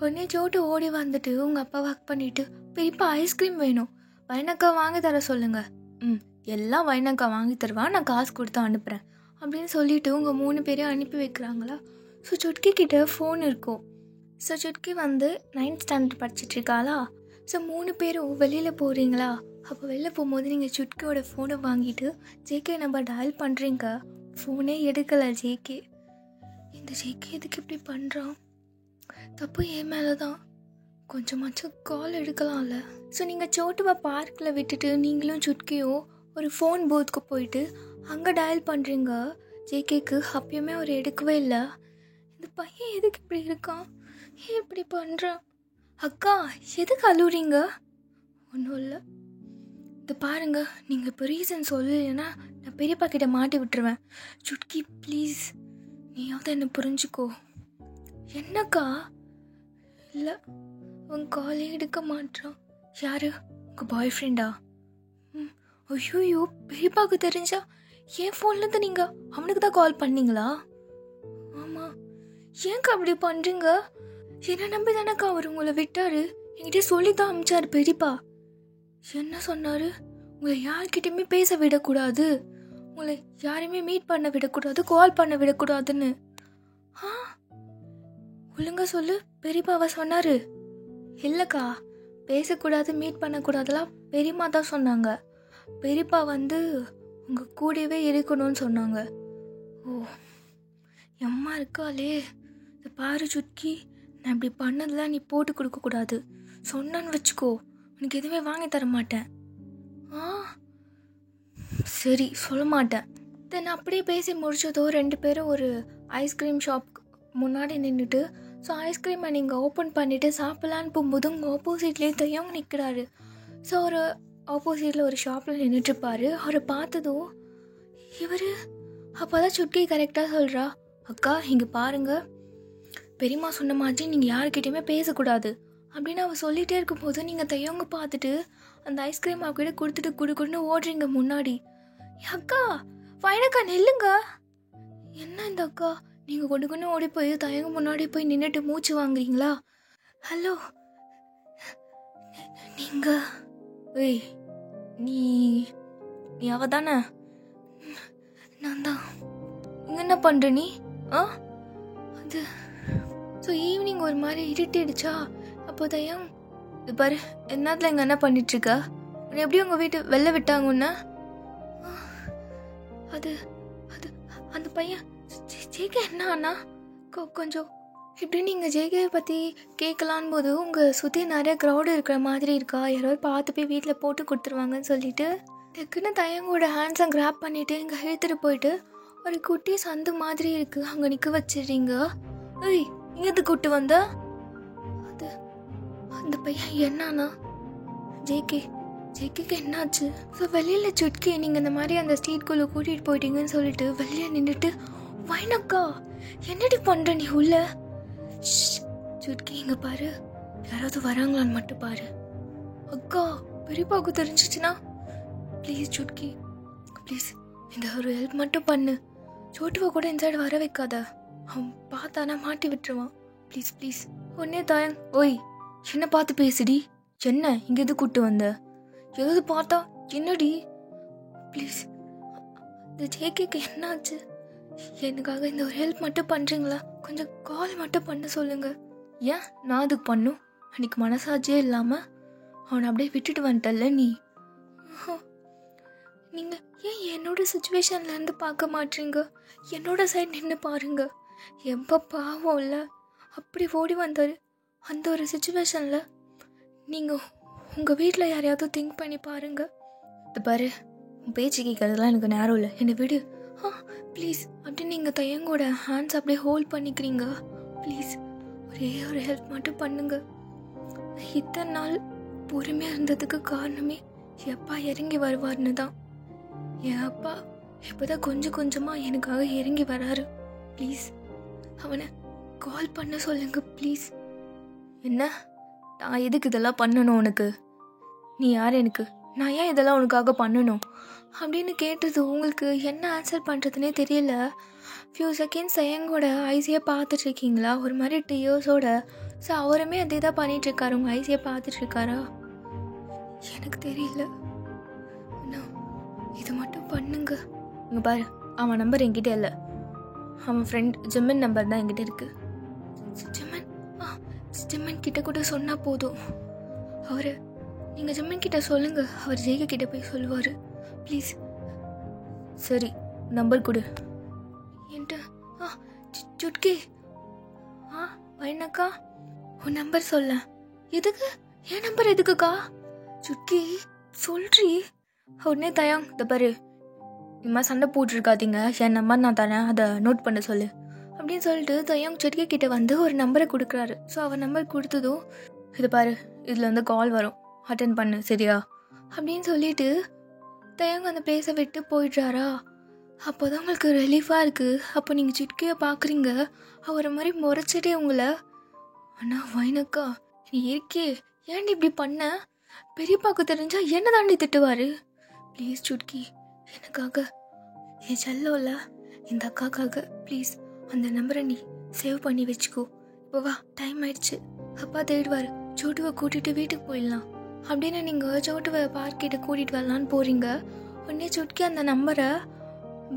உடனே சோட்டு ஓடி வந்துட்டு உங்கள் அப்பா ஒர்க் பண்ணிவிட்டு, பெரியப்பா ஐஸ்கிரீம் வேணும், வைனக்கா வாங்கி தர சொல்லுங்கள். எல்லாம் வைனக்கா வாங்கி தருவா, நான் காசு கொடுத்து அனுப்புகிறேன் அப்படின்னு சொல்லிவிட்டு உங்கள் 3 பேரையும் அனுப்பி வைக்கிறாங்களா. ஸோ சுட்கி கிட்டே ஃபோன் இருக்கும். ஸோ சுட்கி வந்து 9th ஸ்டாண்டர்ட் படிச்சிட்ருக்காளா. ஸோ 3 பேரும் வெளியில் போகிறீங்களா? அப்போ வெளில போகும்போது நீங்கள் சுட்கியோட ஃபோனை வாங்கிட்டு ஜேகே நம்பர் டயல் பண்ணுறீங்க. ஃபோனே எடுக்கலை ஜேகே. இந்த ஜேகே எதுக்கு இப்படி பண்ணுறான்? தப்பு என் மேலே தான். கொஞ்சமாச்சும் கால் எடுக்கலாம்ல. ஸோ நீங்கள் சோட்டுவா பார்க்கில் விட்டுட்டு நீங்களும் சுட்கியோ ஒரு ஃபோன் பூத்துக்கு போயிட்டு அங்கே டயல் பண்ணுறீங்க ஜேகேக்கு. அப்பயுமே அவர் எடுக்கவே இல்லை. இந்த பையன் எதுக்கு இப்படி இருக்கான்? ஏன் இப்படி பண்ணுறான்? அக்கா எதுக்கு அழுவுறீங்க? ஒன்றும் இல்லை. இது பாருங்க, நீங்கள் இப்போ ரீசன் சொல்லலைன்னா நான் பெரியப்பா கிட்ட மாட்டி விட்டுருவேன். சுட்கி ப்ளீஸ், நீயாவது என்னை புரிஞ்சுக்கோ. என்னக்கா? இல்லை, அவன் காலே எடுக்க மாட்டான். யாரு? உங்கள் பாய் ஃப்ரெண்டா? ஐயோ, பெரியப்பாவுக்கு தெரிஞ்சா என் ஃபோன்லேருந்து நீங்கள் அவனுக்கு தான் கால் பண்ணீங்களா? ஆமாம். ஏன்க்கா அப்படி பண்ணுறீங்க? என்னை நம்பி தானேக்கா அவர் உங்களை விட்டார். என்கிட்ட சொல்லி தான் அமிச்சார் பெரியப்பா. என்ன சொன்னார்? உங்களை யார்கிட்டையுமே பேச விடக்கூடாது, உங்களை யாரையுமே மீட் பண்ண விடக்கூடாது, கால் பண்ண விடக்கூடாதுன்னு. ஒழுங்கா சொல்லு. பெரியப்பாவை சொன்னார்? இல்லைக்கா, பேசக்கூடாது மீட் பண்ணக்கூடாதுலாம் பெரியம்மா தான் சொன்னாங்க. பெரியப்பா உங்கள் கூடவே இருக்கணும்னு சொன்னாங்க. ஓ, எம்மா இருக்காளே. இந்த பாரு சுட்கி, நான் இப்படி பண்ணதெல்லாம் நீ போட்டு கொடுக்கக்கூடாது. சொன்னான்னு வச்சுக்கோ, உனக்கு எதுவுமே வாங்கி தர மாட்டேன். சரி, சொல்ல மாட்டேன். தென் அப்படியே பேசி முடிச்சதோ 2 பேரும் ஒரு ஐஸ்கிரீம் ஷாப் முன்னாடி நின்றுட்டு, ஸோ ஐஸ்கிரீமை நீங்கள் ஓப்பன் பண்ணிவிட்டு சாப்பிட்லான்னு போகும்போது உங்கள் ஆப்போசிட்லேயே தையவங்க நிற்கிறாரு. ஸோ ஒரு ஆப்போசிட்டில் ஒரு ஷாப்பில் நின்றுட்டுருப்பார். அவரை பார்த்ததும் இவர் அப்போ தான் சுட்கி கரெக்டாக சொல்கிறா, அக்கா இங்கே பாருங்கள், பெரியம்மா சொன்ன மாதிரி நீங்கள் யார்கிட்டையுமே பேசக்கூடாது அப்படின்னு அவள் சொல்லிகிட்டே இருக்கும்போது நீங்கள் தையவங்க பார்த்துட்டு அந்த ஐஸ்கிரீம் அவகிட்ட கொடுத்துட்டு குடுக்குன்னு ஓடுறீங்க முன்னாடி. அக்கா ஃபைனக்கா நில்லுங்க. என்ன இந்த அக்கா, நீங்கள் கொண்டு ஓடி போய் தையங்க முன்னாடி போய் நின்றுட்டு மூச்சு வாங்குறீங்களா? ஹலோ, நீங்கள் ஏய் நீ நீ அவ தானே? நான் தான். இங்கே என்ன பண்ணுற நீ? அது ஸோ ஈவினிங் ஒரு மாதிரி இருட்டிடுச்சா, அப்போ தையம் இது பாரு, என்னத்தில் இங்கே என்ன பண்ணிட்டுருக்க? உன்னை எப்படி உங்கள் வீட்டு வெளில விட்டாங்க உன்ன? அது அது அந்த பையன் ஜேகே என்ன அண்ணா கொஞ்சம் இப்படி நீங்கள் ஜேகேவை பற்றி கேட்கலான் போது உங்கள் சுற்றி நிறைய க்ரௌடு இருக்கிற மாதிரி இருக்கா, யாராவது பார்த்து போய் வீட்டில் போட்டு கொடுத்துருவாங்கன்னு சொல்லிட்டு டக்குன்னு தையங்கோட ஹேண்ட்ஸை கிராப் பண்ணிவிட்டு இங்கே இழுத்துட்டு போயிட்டு ஒரு குட்டி சந்து மாதிரி இருக்குது அங்கே நிற்க வச்சிடுறீங்க. ஏய், இங்கேருந்து கூப்பிட்டு வந்த அது அந்த பையன் என்னன்னா ஜேகேக்கு என்னாச்சு? ஸோ வெளியில் சுட்கி நீங்கள் இந்த மாதிரி அந்த ஸ்ட்ரீட்குள்ளே கூட்டிகிட்டு போயிட்டீங்கன்னு சொல்லிட்டு வெளியே நின்றுட்டு, வைனக்கா என்னடி பண்ணுற நீ உள்ள? சுட்கி இங்கே பாரு, யாராவது வராங்களான்னு மட்டும் பாரு. அக்கா பெரியப்பாவுக்கு தெரிஞ்சிச்சுன்னா? ப்ளீஸ் சுட்கி ப்ளீஸ், இந்த ஒரு ஹெல்ப் மட்டும் பண்ணு. சோட்டுவா கூட இந்த சைடு வர வைக்காத, அவன் பார்த்தானா மாட்டி விட்டுருவான். Please please. ஒன்னே தாயங். ஓய், என்ன பார்த்து பேசுடி. என்ன இங்கே எது கூப்பிட்டு வந்த? ஏதாவது பார்த்தா என்னடி? ப்ளீஸ், இந்த ஜேகேக்கு என்னாச்சு? எனக்காக இந்த ஒரு ஹெல்ப் மட்டும் பண்ணுறீங்களா? கொஞ்சம் கால் மட்டும் பண்ண சொல்லுங்கள். ஏன் நான் அதுக்கு பண்ணும்? அன்றைக்கி மனசாட்சியே இல்லாமல் அவனை அப்படியே விட்டுட்டு வந்துட்டல்ல நீ. நீங்கள் ஏன் என்னோட சுச்சுவேஷன்லேருந்து பார்க்க மாட்டீங்க? என்னோட சைட் நின்று பாருங்க. எப்போ பாவம் இல்லை அப்படி ஓடி வந்தார். அந்த ஒரு சுச்சுவேஷனில் நீங்கள் உங்கள் வீட்டில் யாரையாவது திங்க் பண்ணி பாருங்கள். இது பாரு, உன் பேச்சு கேட்கறதுலாம் எனக்கு நேரம் இல்லை, என்னை விடு. ப்ளீஸ் அப்படின்னு நீங்கள் தையங்கோட ஹேண்ட்ஸ் அப்படியே ஹோல்ட் பண்ணிக்கிறீங்க. ப்ளீஸ் ஒரே ஒரு ஹெல்ப் மட்டும் பண்ணுங்க. இத்தனை நாள் பொறுமையாக இருந்ததுக்கு காரணமே எப்பா இறங்கி வருவார்னு தான். என் அப்பா இப்போதான் கொஞ்சம் கொஞ்சமாக எனக்காக இறங்கி வராரு. ப்ளீஸ் அவனை கால் பண்ண சொல்லுங்க ப்ளீஸ். என்ன, நான் எதுக்கு இதெல்லாம் பண்ணணும் உனக்கு? நீ யார் எனக்கு? நான் ஏன் இதெல்லாம் உனக்காக பண்ணணும் அப்படின்னு கேட்டது உங்களுக்கு என்ன ஆன்சர் பண்ணுறதுனே தெரியல. ஃபியூ செகண்ட்ஸ் எங்கோட ஐஸியை பார்த்துட்ருக்கீங்களா ஒரு மாதிரி டியர்ஸோட. ஸோ அவருமே அதே தான் பண்ணிகிட்ருக்காரு, உங்கள் ஐஸியை பார்த்துட்ருக்காரா எனக்கு தெரியல. இது மட்டும் பண்ணுங்க. இங்கே பாரு, அவன் நம்பர் என்கிட்ட இல்லை, அவன் ஃப்ரெண்ட் ஜிம்மன் நம்பர் தான் என்கிட்ட இருக்குது. ஜிம்மன் கிட்ட கூட சொன்னால் போதும். அவர் நீங்கள் ஜிம்மன் கிட்ட சொல்லுங்கள், அவர் ஜெயிக்க கிட்ட போய் சொல்லுவார் ப்ளீஸ். சரி, நம்பர் கொடு என்கிட்ட. சுட்கி. வைனக்கா, உன் நம்பர் சொல்ல. எதுக்கு? என் நம்பர் எதுக்குக்கா? சுட்கி சொல்றி. உடனே தயாங், இந்த பாரு, இம்மா சண்டை போட்டுருக்காதீங்க, என் நம்பர் நான் தரேன், அதை நோட் பண்ண சொல்லு அப்படின்னு சொல்லிட்டு தயாங் சுட்கி கிட்ட வந்து ஒரு நம்பரை கொடுக்குறாரு. ஸோ அவர் நம்பர் கொடுத்ததும், இது பாரு, இதில் வந்து கால் வரும், அட்டென்ட் பண்ணு சரியா அப்படின்னு சொல்லிட்டு தயாங் அந்த பிளேஸை விட்டு போயிடுறாரா. அப்போ தான் உங்களுக்கு ரிலீஃபாக இருக்குது. அப்போ நீங்கள் சுட்கியை பார்க்குறீங்க, அவரை மாதிரி முறைச்சிட்டே உங்களை. அண்ணா வைனக்கா, நீ இருக்கே, ஏன்டி இப்படி பண்ண? பெரியப்பாக்கு தெரிஞ்சா என்ன தாண்டி திட்டுவார். ப்ளீஸ் சுட்கி, எனக்காக, என் செல்லோல இந்த அக்காக்காக ப்ளீஸ் அந்த நம்பரை நீ சேவ் பண்ணி வச்சுக்கோ. இப்போ வா, டைம் ஆயிடுச்சு, அப்பா தேடுவார், சோட்டுவை கூட்டிகிட்டு வீட்டுக்கு போயிடலாம் அப்படின்னு நீங்கள் சோட்டுவை பார்க்கிட்ட கூட்டிகிட்டு வரலான்னு போகிறீங்க. உடனே சுட்கி அந்த நம்பரை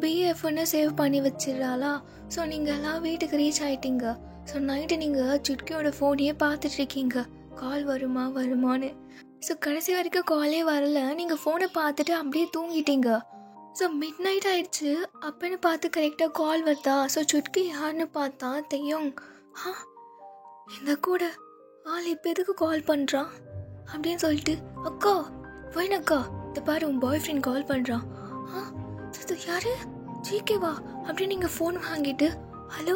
பிஎஃப்னு சேவ் பண்ணி வச்சிடறாளா. ஸோ நீங்கள் எல்லாம் வீட்டுக்கு ரீச் ஆகிட்டீங்க. ஸோ நைட்டு நீங்கள் சுட்கியோட ஃபோனையே பார்த்துட்ருக்கீங்க, கால் வருமான்னு. ஸோ கடைசி வரைக்கும் காலே வரல. நீங்கள் ஃபோனை பார்த்துட்டு அப்படியே தூங்கிட்டீங்க. ஸோ மிட் நைட் ஆயிடுச்சு. அப்பன்னு பார்த்து கரெக்டாக கால் வருதா. ஸோ சுட்கி யாருன்னு பார்த்தா தையோங். இந்த கூட ஆள் இப்போ எதுக்கு கால் பண்ணுறான் அப்படின்னு சொல்லிட்டு, அக்கா வைனக்கா, இந்த பாரு உன் பாய் ஃப்ரெண்ட் கால் பண்ணுறான். யாரு? ஜேகேவா அப்படின்னு நீங்கள் ஃபோன் வாங்கிட்டு, ஹலோ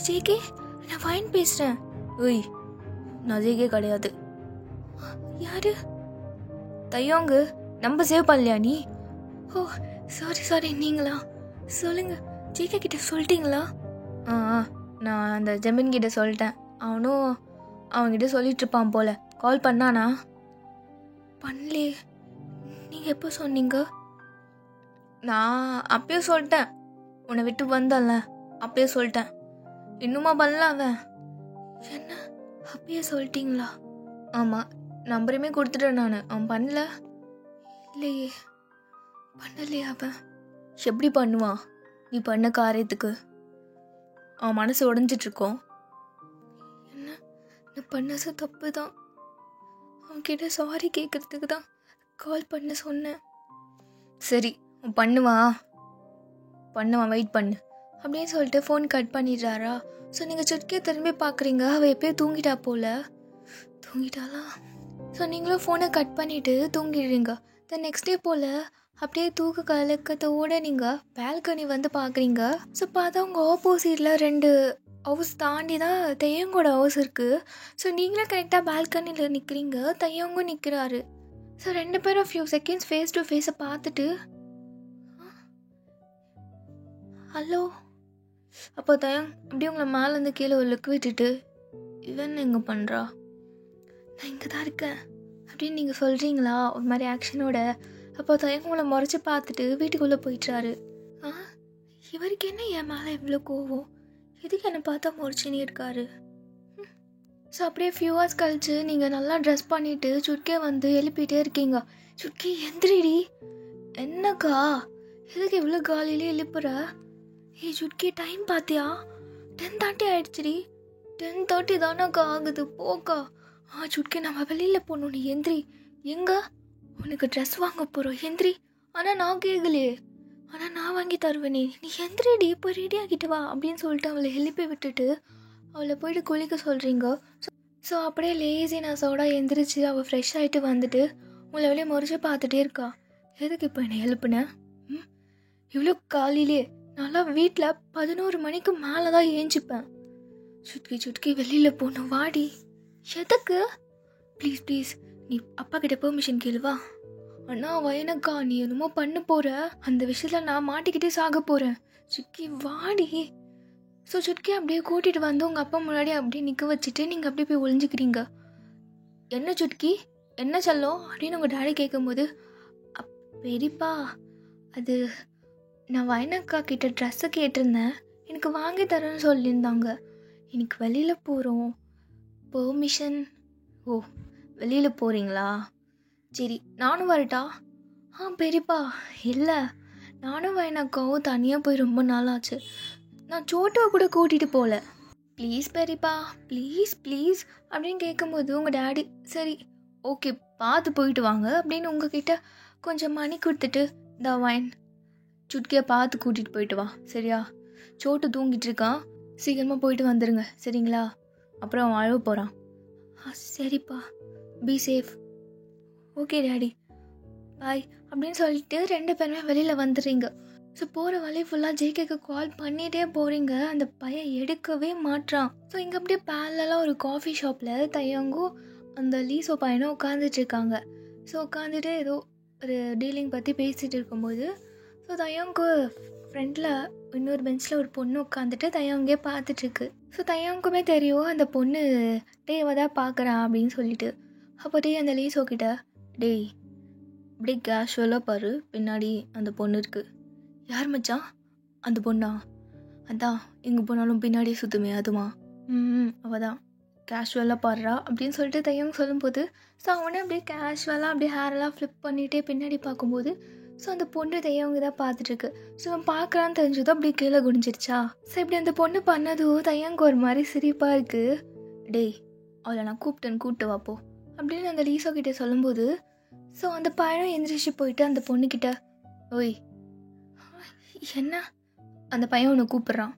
ஜேகே, நான் வைன் பேசுகிறேன். ஓய், நான் ஜேகே கிடையாது. யாரு? தையோங்கு, நம்பர் சேவ் பண்ணலையா நீ? ஓ சாரி, நீங்களா? சொல்லுங்க, ஜேகே கிட்ட சொல்லிட்டீங்களா? நான் அந்த ஜெமின் கிட்ட சொல்லிட்டேன். அவனும் அவன்கிட்ட சொல்லிட்டு இருப்பான் போல. கால் பண்ணானா? பண்ணலே. நீங்கள் எப்போ சொன்னீங்க? நான் அப்பயே சொல்லிட்டேன், உன்னை விட்டு வந்தல அப்பயே சொல்லிட்டேன். இன்னுமா பண்ணல அவன்? என்ன அப்பயே சொல்லிட்டீங்களா? ஆமாம், நம்பருமே கொடுத்துட்டேன் நான். அவன் பண்ணல. இல்லையே, பண்ணலையே. அவன் எப்படி பண்ணுவான்? நீ பண்ண காரியத்துக்கு அவன் மனசு உடஞ்சிட்ருக்கோம். என்ன, நான் பண்ணது தப்பு தான். அவன்கிட்ட சாரி கேட்குறதுக்கு தான் கால் பண்ண சொன்னேன். சரி, பண்ணுவான், வெயிட் பண்ணு அப்படின்னு சொல்லிட்டு ஃபோன் கட் பண்ணிடுறாரா. ஸோ நீங்கள் சுட்கியை திரும்பி பார்க்குறீங்க, அவள் எப்போயும் தூங்கிட்டா போல். தூங்கிட்டாளா? ஸோ நீங்களும் ஃபோனை கட் பண்ணிவிட்டு தூங்கிடுறீங்க. தென் நெக்ஸ்ட் டே போல் அப்படியே தூக்க கலக்கத்தோடு நீங்கள் பால்கனி வந்து பார்க்குறீங்க. ஸோ பார்த்தா உங்கள் ஆப்போசிட்டில் 2 ஹவுஸ் தாண்டி தான் தையங்கோட ஹவுஸ் இருக்குது. ஸோ நீங்களும் கரெக்டாக பால்கனியில் நிற்கிறீங்க, தையங்கும் நிற்கிறாரு. ஸோ 2 பேரும் ஃபியூ செகண்ட்ஸ் ஃபேஸ் டு ஃபேஸை பார்த்துட்டு, ஹலோ. அப்போ தயங் அப்படியே உங்களை மேலேருந்து கீழே ஒரு லுக் விட்டுட்டு, இவன் எங்கே பண்ணுறா? நான் இங்கே தான் இருக்கேன் அப்படின்னு நீங்கள் சொல்கிறீங்களா ஒரு மாதிரி ஆக்ஷனோட. அப்போ தயங்க உங்களை முறைச்சி பார்த்துட்டு வீட்டுக்குள்ளே போயிட்டாரு. இவருக்கு என்ன என் மேலே இவ்வளோ கோவம்? எதுக்கு என்னை பார்த்தா முறைச்சினே இருக்காரு? ஸோ அப்படியே ஃபியூ ஹவர்ஸ் கழிச்சு நீங்கள் நல்லா ட்ரெஸ் பண்ணிவிட்டு சுட்கே வந்து எழுப்பிட்டே இருக்கீங்க. சுட்கி எந்திரிடி. என்னக்கா, எதுக்கு இவ்வளோ காலையிலே எழுப்புற? சுட்கி டைம் பார்த்தியா? 10:30 ஆயிடுச்சுடி. 10:30 தானாக்கா ஆகுது, போக்கா. சுட்கி நம்ம வெளியில் போகணும், நீ எந்திரி. எங்க? உனக்கு ட்ரெஸ் வாங்க போகிறோம், எந்திரி. ஆனால் நான் கேட்கலையே. ஆனால் நான் வாங்கி தருவேனே, நீ எந்திரிடி, இப்போ ரெடி ஆகிட்டு வா அப்படின்னு சொல்லிட்டு அவளை எழுப்பி விட்டுட்டு அவளை போயிட்டு குளிக்க சொல்கிறீங்க. ஸோ அப்படியே லேசினஸோட எந்திரிச்சு அவள் ஃப்ரெஷ் ஆகிட்டு வந்துட்டு உங்களை வெளியே முறைச்சி பார்த்துட்டே இருக்கா. எதுக்கு இப்போ என்னை எழுப்புனேன்? இவ்வளோ காலையிலே நல்லா வீட்டில் 11 மணிக்கு மேலே தான் ஏஞ்சிப்பேன். சுட்கி வெளியில் போகணும், வாடி. எதுக்கு? ப்ளீஸ் நீ அப்பா கிட்ட பெர்மிஷன் கேளுவா. அண்ணா வயனக்கா, நீ என்னமோ பண்ண போகிற, அந்த விஷயத்தில் நான் மாட்டிக்கிட்டே சாக போகிறேன். சுட்கி வாடி. ஸோ சுட்கி அப்படியே கூட்டிகிட்டு வந்து உங்கள் அப்பா முன்னாடி அப்படியே நிற்க வச்சுட்டு நீங்கள் அப்படியே போய் ஒளிஞ்சிக்கிறீங்க. என்ன சுட்கி, என்ன செல்லம் அப்படின்னு உங்கள் டேடி கேட்கும்போது, பெரியப்பா அது நான் வயனக்கா கிட்ட ட்ரெஸ்ஸை கேட்டிருந்தேன், எனக்கு வாங்கி தரேன்னு சொல்லியிருந்தாங்க. எனக்கு வெளியில் போகிறோம், பெர்மிஷன். ஓ, வெளியில் போகிறீங்களா? சரி, நானும் வரட்டா? பெரியப்பா இல்லை, நானும் வயனக்காவும் தனியாக போய் ரொம்ப நாள் ஆச்சு. நான் சோட்டுவை கூட கூட்டிகிட்டு போகல. ப்ளீஸ் பெரியப்பா, ப்ளீஸ் அப்படின்னு கேட்கும்போது உங்கள் டேடி, சரி ஓகே பார்த்து போயிட்டு வாங்க அப்படின்னு உங்ககிட்ட கொஞ்சம் மணி கொடுத்துட்டு இந்த வைன் சுட்கியை பார்த்து கூட்டிகிட்டு போயிட்டு வா சரியா. சோட்டு தூங்கிட்டு இருக்கான், சீக்கிரமாக போயிட்டு வந்துடுங்க சரிங்களா. அப்புறம் அவன் அழுவ போகிறான். சரிப்பா, பி சேஃப். ஓகே டேடி, பாய் அப்படின்னு சொல்லிட்டு 2 பேருமே வெளியில் வந்துடுறீங்க. ஸோ போகிற வழி ஃபுல்லாக ஜேகேக்கு கால் பண்ணிகிட்டே போகிறீங்க, அந்த பையன் எடுக்கவே மாட்றான். ஸோ இங்கே அப்படியே பேரலாக ஒரு காஃபி ஷாப்பில் தையங்கும் அந்த லீசோ பையனும் உட்காந்துட்ருக்காங்க. ஸோ உட்காந்துட்டு ஏதோ ஒரு டீலிங் பற்றி பேசிகிட்டு இருக்கும்போது ஸோ தையங்கு ஃப்ரெண்டில் இன்னொரு பெஞ்சில் ஒரு பொண்ணு உட்காந்துட்டு தையங்கே பார்த்துட்ருக்கு. ஸோ தையங்குமே தெரியும் அந்த பொண்ணு டேவை தான் பார்க்குறான் அப்படின்னு சொல்லிட்டு. அப்போ அந்த லீசோ கிட்ட டேய் அப்படியே கேஷுவலாக பாரு, பின்னாடி அந்த பொண்ணு இருக்குது. யார் மச்சான்? அந்த பொண்ணா? அதான் எங்கே போனாலும் பின்னாடியே சுற்றுமே அதுமா? அவள் தான், கேஷுவலாக பாடுறா அப்படின்னு சொல்லிட்டு தையங்க சொல்லும்போது ஸோ அவனே அப்படியே கேஷுவலாக அப்படியே ஹேரெல்லாம் ஃப்ளிப் பண்ணிகிட்டே பின்னாடி பார்க்கும்போது ஸோ அந்த பொண்ணு தையவங்க தான் பார்த்துட்ருக்கு. ஸோ அவன் பார்க்குறான்னு தெரிஞ்சதும் அப்படியே கீழே குடிஞ்சிருச்சா. ஸோ இப்படி அந்த பொண்ணு பண்ணதும் தையங்க ஒரு மாதிரி சிரிப்பாக இருக்குது. டேய் அவளை நான் கூப்பிட்டு வாப்போ அப்படின்னு அந்த லீசோ கிட்டே சொல்லும்போது ஸோ அந்த பையனும் எந்திரிச்சு போயிட்டு அந்த பொண்ணுக்கிட்ட ஓய் என்ன, அந்த பையன் உன்னை கூப்பிட்றான்.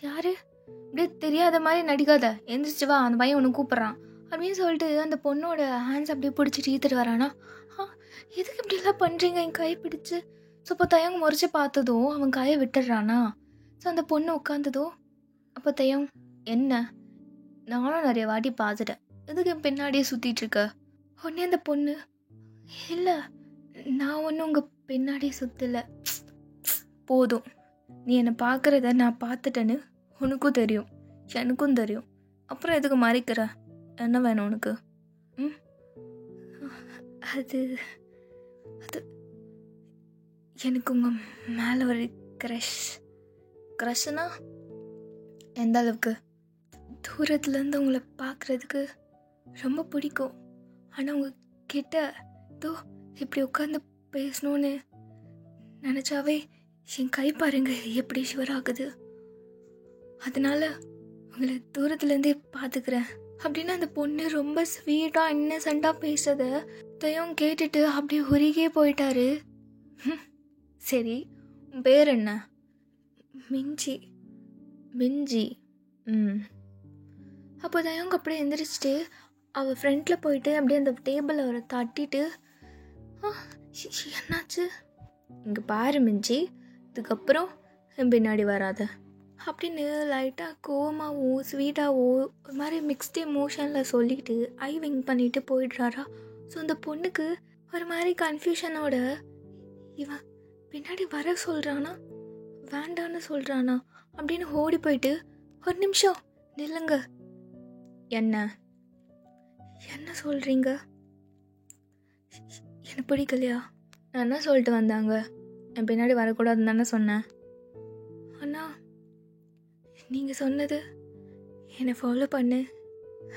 யாரு? அப்படியே தெரியாத மாதிரி நடிக்காத, எந்திரிச்சு வா, அந்த பையன் உன்னை கூப்பிட்றான் அப்படின்னு சொல்லிட்டு அந்த பொண்ணோட ஹேண்ட்ஸ் அப்படியே பிடிச்சிட்டு ஈத்துட்டு வரானா. எதுக்கு இப்படிலாம் பண்ணுறீங்க என் கை பிடிச்சு? ஸோ இப்போ தையங்க முறைச்சி பார்த்ததும் அவன் கையை விட்டுடுறானா. ஸோ அந்த பொண்ணு உட்காந்ததும் அப்போ தையம் என்ன, நானும் நிறைய வாட்டி பார்த்துட்டேன், எதுக்கு என் பின்னாடியே சுற்றிட்டு இருக்க? உடனே அந்த பொண்ணு இல்லை நான் ஒன்றும் உங்கள் பின்னாடியே சுற்றலை, போதும் நீ என்னை பார்க்குறத நான் பார்த்துட்டேன்னு உனக்கும் தெரியும் எனக்கும் தெரியும், அப்புறம் எதுக்கு மறைக்கிற? என்ன வேணும் உனக்கு? அது அது எனக்கு உங்கள் மேலே ஒரு க்ரஷ்னா எந்த அளவுக்கு? தூரத்துலேருந்து உங்களை பார்க்குறதுக்கு ரொம்ப பிடிக்கும், ஆனால் உங்கள் கிட்ட ஏதோ இப்படி உட்காந்து பேசணுன்னு நினச்சாவே என் கை பாருங்க எப்படி ஷுவர் ஆகுது, அதனால உங்களை தூரத்துலேருந்தே பார்த்துக்கிறேன் அப்படின்னு அந்த பொண்ணு ரொம்ப ஸ்வீட்டாக இன்னசென்ட்டாக பேசுறத தையம் கேட்டுட்டு அப்படியே உருகே போயிட்டாரு. சரி உன் பேர் என்ன? மிஞ்சி. மிஞ்சி. அப்போ தையங்க அப்படியே எந்திரிச்சிட்டு அவள் ஃப்ரெண்டில் போயிட்டு அப்படியே அந்த டேபிளை அவரை தட்டிட்டு என்னாச்சு? இங்கே பாரு மிஞ்சி, இதுக்கப்புறம் என் பின்னாடி வராத அப்படின்னு லைட்டாக கோவமாகவும் ஸ்வீட்டாகவும் ஒரு மாதிரி மிக்ஸ்டு எமோஷனில் சொல்லிட்டு ஐ விங் பண்ணிட்டு போயிடுறாரா. ஸோ அந்த பொண்ணுக்கு ஒரு மாதிரி கன்ஃபியூஷனோட இவன் பின்னாடி வர சொல்கிறானா வேண்டான்னு சொல்கிறானா அப்படின்னு ஓடி போயிட்டு ஒரு நிமிஷம் நில்லுங்க, என்ன என்ன சொல்கிறீங்க? எனக்கு பிடிக்கலையா? நான் என்ன சொல்லிட்டு வந்தாங்க, என் பின்னாடி வரக்கூடாதுன்னு தானே சொன்னேன். ஆனால் நீங்கள் சொன்னது என்னை ஃபாலோ பண்ணு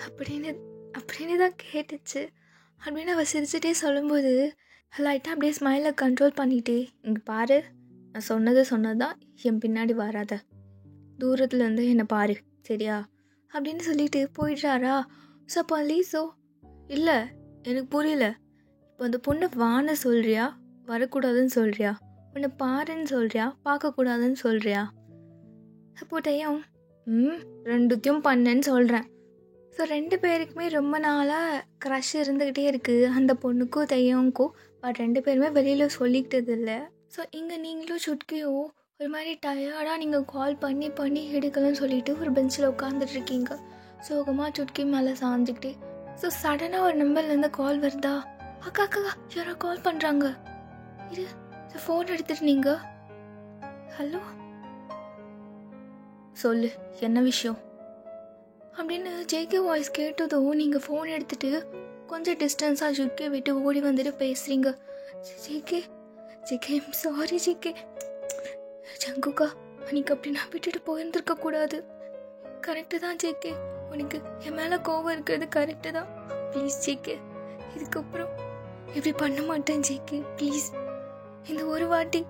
அப்படின்னு தான் கேட்டுச்சு அப்படின்னு அவள் சிரிச்சுட்டே சொல்லும்போது லைட்டாக அப்படியே ஸ்மைலை கண்ட்ரோல் பண்ணிட்டு இங்கே பாரு, நான் சொன்னது தான், என் பின்னாடி வராத, தூரத்துலேருந்து என்னை பாரு சரியா அப்படின்னு சொல்லிட்டு போயிடுறாரா. ஸோ அப்போ லீசோ இல்லை எனக்கு புரியல, இப்போ அந்த பொண்ணை வான்னு சொல்கிறியா வரக்கூடாதுன்னு சொல்கிறியா, உன்னை பாருன்னு சொல்கிறியா பார்க்கக்கூடாதுன்னு சொல்கிறியா? அப்போ டையம் ரெண்டுத்தையும் பண்ணேன்னு சொல்கிறேன். ஸோ 2 பேருக்குமே ரொம்ப நாளாக க்ரஷ் இருந்துக்கிட்டே இருக்குது, அந்த பொண்ணுக்கும் தையம்க்கும். பட் 2 பேருமே வெளியில் சொல்லிக்கிட்டது இல்லை. ஸோ இங்கே நீங்களும் சுட்கியோ ஒரு மாதிரி டயர்டாக நீங்கள் கால் பண்ணி எடுக்கலன்னு சொல்லிட்டு ஒரு பெஞ்சில் உட்காந்துட்ருக்கீங்க சோகமாக சுட்கி மேலே சாஞ்சிக்கிட்டே. ஸோ சடனாக ஒரு நம்பர்லேருந்து கால் வருதா, அக்கா யாரோ கால் பண்ணுறாங்க, இது ஃபோன் எடுத்துட்டு நீங்கள் ஹலோ சொல்லு என்ன விஷயம் அப்படின்னு ஜேகே வாய்ஸ் கேட்டதும் நீங்கள் ஃபோன் எடுத்துகிட்டு கொஞ்சம் டிஸ்டன்ஸாக சுட்கே விட்டு ஓடி வந்துட்டு பேசுகிறீங்க. ஜேகே சாரி ஜேகே, ஜங்குக்கா அன்றைக்கி அப்படி நான் விட்டுட்டு போயிருந்துருக்கக்கூடாது. கரெக்டு தான் ஜேகே, உனக்கு என் மேலே கோவம் இருக்கிறது கரெக்டு தான். ப்ளீஸ் ஜேகே, இதுக்கப்புறம் இப்படி பண்ண மாட்டேன் ஜேகே, ப்ளீஸ் இந்த ஒரு வாட்டி.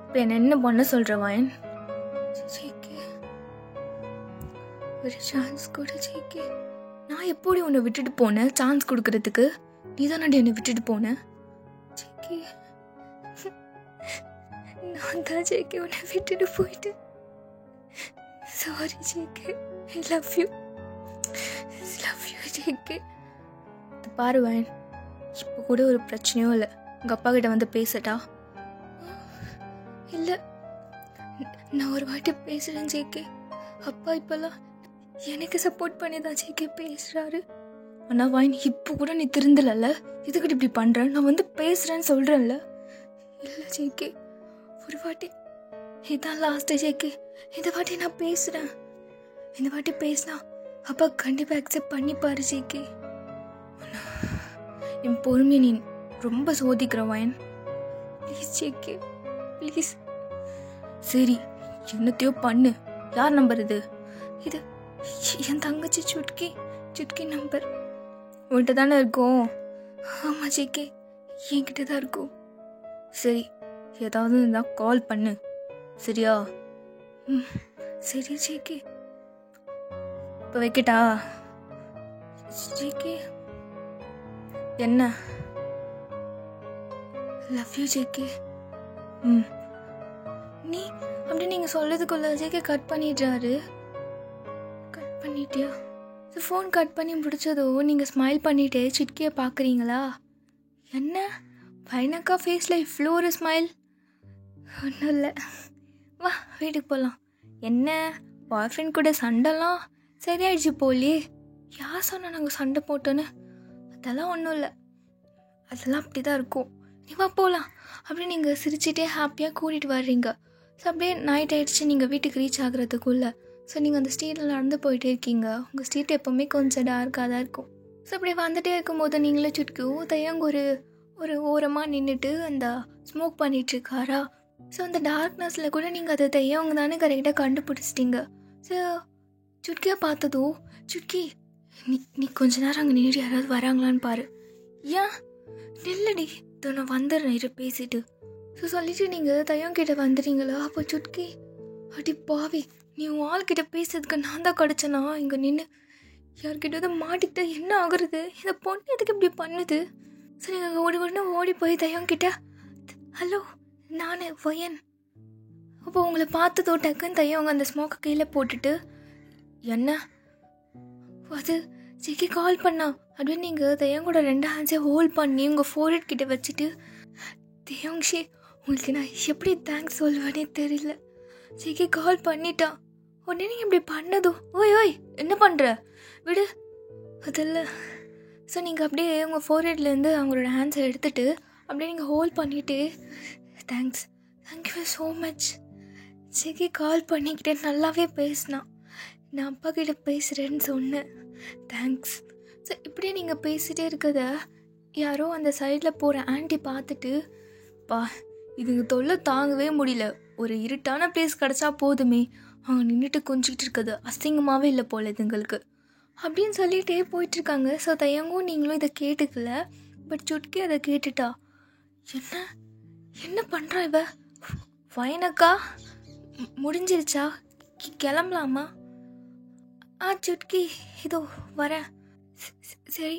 இப்போ என்ன பண்ண சொல்கிற வாயன்? ஜேகே ஒரு சான்ஸ் கொடு ஜேகே. நான் எப்படி உன்னை விட்டுட்டு போனேன் சான்ஸ் கொடுக்கறதுக்கு? நீ தானடி என்னை விட்டுட்டு போன. ஜேகே, நான் தான் ஜேகே உன்னை விட்டுட்டு போயிட்டேன். Sorry JK, I love you JK. பாரு வயன், இப்போ கூட ஒரு பிரச்சனையும் இல்லை. உங்கள் அப்பா கிட்ட வந்து பேசட்டா? இல்லை, நான் ஒரு வாட்டி பேசுகிறேன் ஜேகே. அப்பா இப்போல்லாம் எனக்கு சப்போர்ட் பண்ணி தான் ஜேகே பேசுகிறாரு. ஆனால் வயன், இப்போ கூட நீ திருந்தலல்ல, இதுக்கிட்ட இப்படி பண்ணுற? நான் வந்து பேசுகிறேன்னு சொல்கிறேன்ல. இல்லை ஜேகே, ஒரு வாட்டி இதான் லாஸ்ட்டு ஜேகே. இந்த வாட்டி நான் பேசுகிறேன். இந்த வாட்டி பேசினா அப்பா கண்டிப்பாக அக்செப்ட் பண்ணிப்பாரு ஜேகே. என் பொறுமையை நீ ரொம்ப சோதிக்கிற வயன். Please JK, please. சரி, என்னத்தையோ பண்ணு. யார் நம்பர் இது? இது என் தங்கச்சி சுட்கி நம்பர். உன்கிட்ட தானே இருக்கும்? ஆமாம் ஜேகே, என்கிட்ட தான் இருக்கும். சரி, ஏதாவது இருந்தால் கால் பண்ணு, சரியா? சரி ஜேகே. இப்போ வைக்கட்டா? ஜேகே, என்ன? Love you JK. நீ அப்படி நீங்கள் சொல்லதுக்குள்ள ஜேகே கட் பண்ணிடுறாரு. கட் பண்ணிட்டியா? ஃபோன் கட் பண்ணி முடிச்சதோ நீங்கள் ஸ்மைல் பண்ணிவிட்டு சுட்கியை பார்க்குறீங்களா? என்ன பையனக்கா ஃபேஸில் இவ்வளோ ஒரு ஸ்மைல்? ஒன்றும் இல்லை, வா வீட்டுக்கு போகலாம். என்ன பாய் ஃப்ரெண்ட் கூட சண்டைலாம் சரியாயிடுச்சு போலியே. யார் சொன்னால் நாங்கள் சண்டை போட்டோன்னு? அதெல்லாம் ஒன்றும் இல்லை, அதெல்லாம் அப்படி தான் இருக்கும். நீ வா போகலாம். அப்படியே நீங்கள் சிரிச்சிட்டே ஹாப்பியாக கூட்டிகிட்டு வர்றீங்க. ஸோ அப்படியே நைட் ஆகிடுச்சு நீங்கள் வீட்டுக்கு ரீச் ஆகுறதுக்குள்ளே. ஸோ நீங்கள் அந்த ஸ்ட்ரீட்டில் நடந்து போயிட்டே இருக்கீங்க. உங்கள் ஸ்ட்ரீட் எப்போவுமே கொஞ்சம் டார்க்காக தான் இருக்கும். ஸோ அப்படி வந்துகிட்டே இருக்கும்போது நீங்களே சுட்கும் தையங்க ஒரு ஓரமாக நின்றுட்டு அந்த ஸ்மோக் பண்ணிகிட்ருக்காரா. ஸோ அந்த டார்க்னஸில் கூட நீங்கள் அதை தையவங்க தானே கரெக்டாக கண்டுபிடிச்சிட்டிங்க. ஸோ சுட்கியை பார்த்ததோ, சுட்கி நீ கொஞ்ச நேரம் அங்கே நின்று யாராவது வராங்களான்னு பாரு. ஏன் நில்லடி, இதோ நான் வந்துடுறேன் இரு பேசிட்டு. ஸோ சொல்லிவிட்டு நீங்கள் தையங்கிட்ட வந்துடுறீங்களா? அப்போ சுட்கி, அடி பாவி, நீ உன் ஆள்கிட்ட பேசுறதுக்கு நான் தான் கிடச்சேனா? இங்கே நின்று யார்கிட்ட மாட்டிக்கிட்ட என்ன ஆகுறது? இந்த பொண்ணு எதுக்கு இப்படி பண்ணுது? ஸோ நீங்கள் ஓடி போய் தையங்கிட்ட, ஹலோ நான் வயன். அப்போ உங்களை பார்த்ததோ டக்குன்னு தையவங்க அந்த ஸ்மோக்கை கீழே போட்டுட்டு, என்ன அது ஜேகே கால் பண்ணா அப்படின்னு நீங்கள் தையங்கூட 2 ஹேண்ட்ஸையும் ஹோல்ட் பண்ணி உங்கள் ஃபோர்ஹெட் கிட்ட வச்சுட்டு, தையங்ஷே உங்களுக்கு நான் எப்படி தேங்க்ஸ் சொல்லுவேனே தெரியல. ஜேகே கால் பண்ணிட்டான். உடனே நீங்கள் இப்படி பண்ணதோ, ஓய் என்ன பண்ணுற விடு அதில்ல. ஸோ நீங்கள் அப்படியே உங்கள் ஃபோர்ஹெட்லேருந்து அவங்களோட ஹேண்ட்ஸை எடுத்துகிட்டு அப்படியே நீங்கள் ஹோல்ட் பண்ணிவிட்டு, தேங்க்யூ ஸோ மச். ஜேகே கால் பண்ணிக்கிட்டே நல்லாவே பேசினான். நான் அப்பா கிட்ட பேசுகிறேன்னு சொன்னேன், தேங்க்ஸ். ஸோ இப்படியே நீங்கள் பேசிகிட்டே இருக்கத யாரோ அந்த சைடில் போகிற ஆண்டி பார்த்துட்டு, இதுங்க தொல்லை தாங்கவே முடியல, ஒரு இருட்டான பிளேஸ் கிடச்சா போதுமே, அவங்க நின்றுட்டு கொஞ்சிக்கிட்டு இருக்கிறது அசிங்கமாகவே இல்லை போல இதுங்களுக்கு அப்படின்னு சொல்லிகிட்டே போயிட்டுருக்காங்க. ஸோ தையங்கும் நீங்களும் இதை கேட்டுக்கல, பட் சுட்கி அதை கேட்டுட்டா. என்ன பண்ணுறா இவ? ஃபைனக்கா முடிஞ்சிருச்சா? கிளம்பலாமா? சுட்கி இதோ வரேன். சரி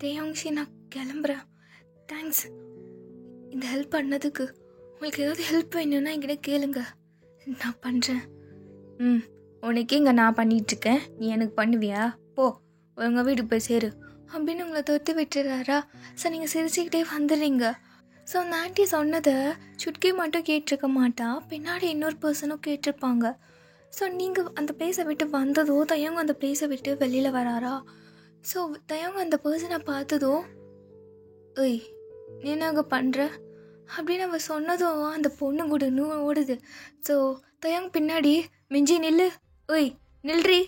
தேயங்ஷி, நான் கிளம்புறேன். தேங்க்ஸ் இந்த ஹெல்ப் பண்ணதுக்கு. உங்களுக்கு ஏதாவது ஹெல்ப் வேணும்னா என்கிட்ட கேளுங்க, நான் பண்ணுறேன். உனக்கு இங்கே நான் பண்ணிகிட்ருக்கேன், நீ எனக்கு பண்ணுவியா? போ உங்கள் வீட்டுக்கு போய் சேரு அப்படின்னு உங்களை தொத்து விட்டுறாரா. ஸோ நீங்கள் சிரிச்சுக்கிட்டே வந்துடுறீங்க. ஸோ அந்த ஆண்டி சொன்னதை சுட்கி மட்டும் கேட்டிருக்க மாட்டா, பின்னாடி இன்னொரு பர்சனும் கேட்டிருப்பாங்க. ஸோ நீங்கள் அந்த பிளேஸை விட்டு வந்ததோ தையங்க அந்த பிளேஸை விட்டு வெளியில் வராரா. ஸோ தையங்க அந்த பர்சனை பார்த்ததோ, ஏய் நீ என்னங்க பண்ணுற அப்படின்னு அவள் சொன்னதோ அந்த பொண்ணு கூட இன்னும் ஓடுது. ஸோ தையங்க பின்னாடி, மிஞ்சி நில்லு, ஏய் நில்றி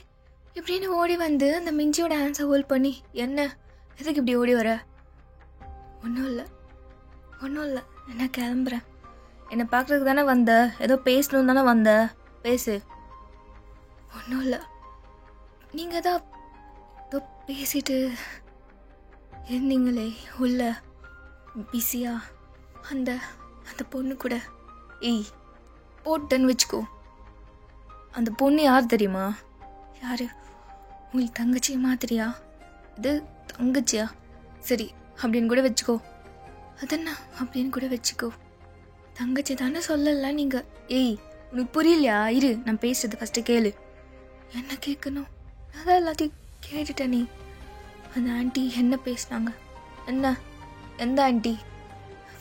இப்படின்னு ஓடி வந்து அந்த மிஞ்சியோட ஹேண்ட்ஸை ஹோல்ட் பண்ணி, என்ன எதுக்கு இப்படி ஓடி வர? ஒன்றும் இல்லை நான் கிளம்புறேன். என்னை பார்க்குறதுக்கு தானே வந்த, ஏதோ பேசணும் தானே வந்த, பேசு. ஒன்றும் இல்லை, நீங்கள் தான் ஏதோ பேசிட்டு இருந்தீங்களே உள்ள பிஸியா அந்த பொண்ணு கூட. ஏய் போட்டேன்னு வச்சுக்கோ. அந்த பொண்ணு யார் தெரியுமா? யார்? உங்களுக்கு தங்கச்சி மாதிரியா? இது தங்கச்சியா? சரி அப்படின்னு கூட வச்சுக்கோ. அதென்ன அப்படின்னு கூட வச்சுக்கோ. தங்கச்சி தானே சொல்லல நீங்கள். ஏய், உனக்கு புரியலையா? இரு, நான் பேசுறது ஃபஸ்ட்டு கேளு. என்ன கேட்கணும்? அதான் எல்லாத்தையும் கேட்டுட்டேன். நீ அந்த ஆண்டி என்ன பேசினாங்க? என்ன? எந்த ஆண்டி?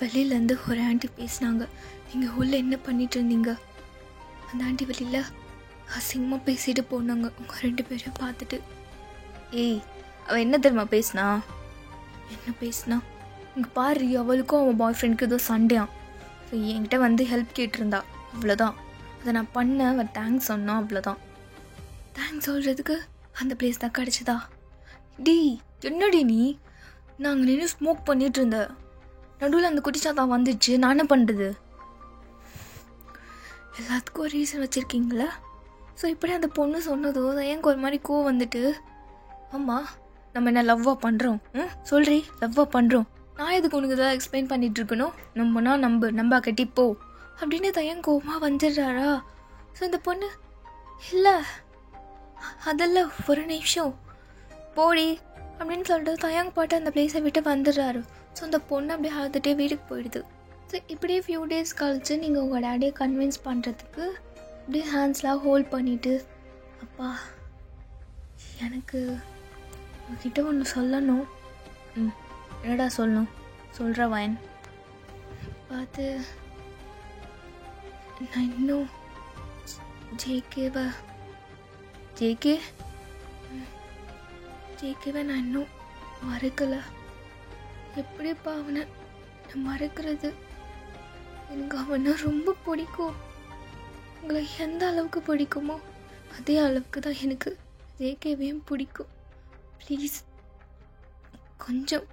வெளியிலேருந்து ஒரு ஆண்டி பேசினாங்க. நீங்கள் உள்ளே என்ன பண்ணிட்டு இருந்தீங்க? அந்த ஆண்டி வெளியில் அசிங்கமாக பேசிட்டு போனாங்க உங்கள் 2 பேரையும் பார்த்துட்டு. ஏய், அவள் என்ன தெரியுமா பேசினா? என்ன பேசினா? இங்கே பாரு, அவளுக்கும் அவன் பாய் ஃப்ரெண்டுக்கு ஏதோ சண்டையான். ஸோ என்கிட்ட வந்து ஹெல்ப் கேட்டிருந்தா, அவ்வளோதான். அதை நான் பண்ணேன், அவன் தேங்க்ஸ் சொன்னான், அவ்வளோதான். தேங்க்ஸ் சொல்கிறதுக்கு அந்த பிளேஸ் தான் கிடச்சிதா? டி என்னடி நீ? நாங்கள் நின்று ஸ்மோக் பண்ணிகிட்டு இருந்தேன், நடுவில் அந்த குட்டிச்சாத்தான் வந்துடுச்சு, நான் என்ன பண்ணுறது? எல்லாத்துக்கும் ஒரு ரீசன் வச்சுருக்கீங்களா? ஸோ இப்படி அந்த பொண்ணு சொன்னதோ எனக்கு ஒரு மாதிரி கோவம் வந்துட்டு, ஆமாம் நம்ம என்ன லவ்வாக பண்ணுறோம்? சொல்கிறீ லவ்வாக பண்ணுறோம், நான் எதுக்கு உனக்கு இதெல்லாம் எக்ஸ்பிளைன் பண்ணிகிட்டு இருக்கணும்? நம்பனா நம்பா கட்டிப்போ அப்படின்னு தயன் கோவமாக வந்துடுறாரா? ஸோ இந்த பொண்ணு இல்லை அதெல்லாம் ஒரு நிமிஷம் போடி அப்படின்னு சொல்லிட்டு தயங்க பாட்டு அந்த பிளேஸை விட்டு வந்துடுறாரு. ஸோ அந்த பொண்ணு அப்படியே அழுதுகிட்டே வீட்டுக்கு போயிடுது. ஸோ இப்படியே ஃபியூ டேஸ் கழிச்சு நீங்கள் உங்கள் டேடியை கன்வின்ஸ் பண்ணுறதுக்கு அப்படியே ஹேண்ட்ஸ்லாம் ஹோல்ட் பண்ணிவிட்டு, அப்பா எனக்கு உங்ககிட்ட ஒன்று சொல்லணும். என்னடா சொல்லணும்? சொல்கிற வயன் பார்த்து, நான் இன்னும் ஜேகேவை நான் இன்னும் மறக்கலை. எப்படிப்பா அவனை நான் மறக்கிறது? எனக்கு அவனை ரொம்ப பிடிக்கும். உங்களை எந்த அளவுக்கு பிடிக்குமோ அதே அளவுக்கு தான் எனக்கு ஜேகேவையும் பிடிக்கும். ப்ளீஸ் கொஞ்சம்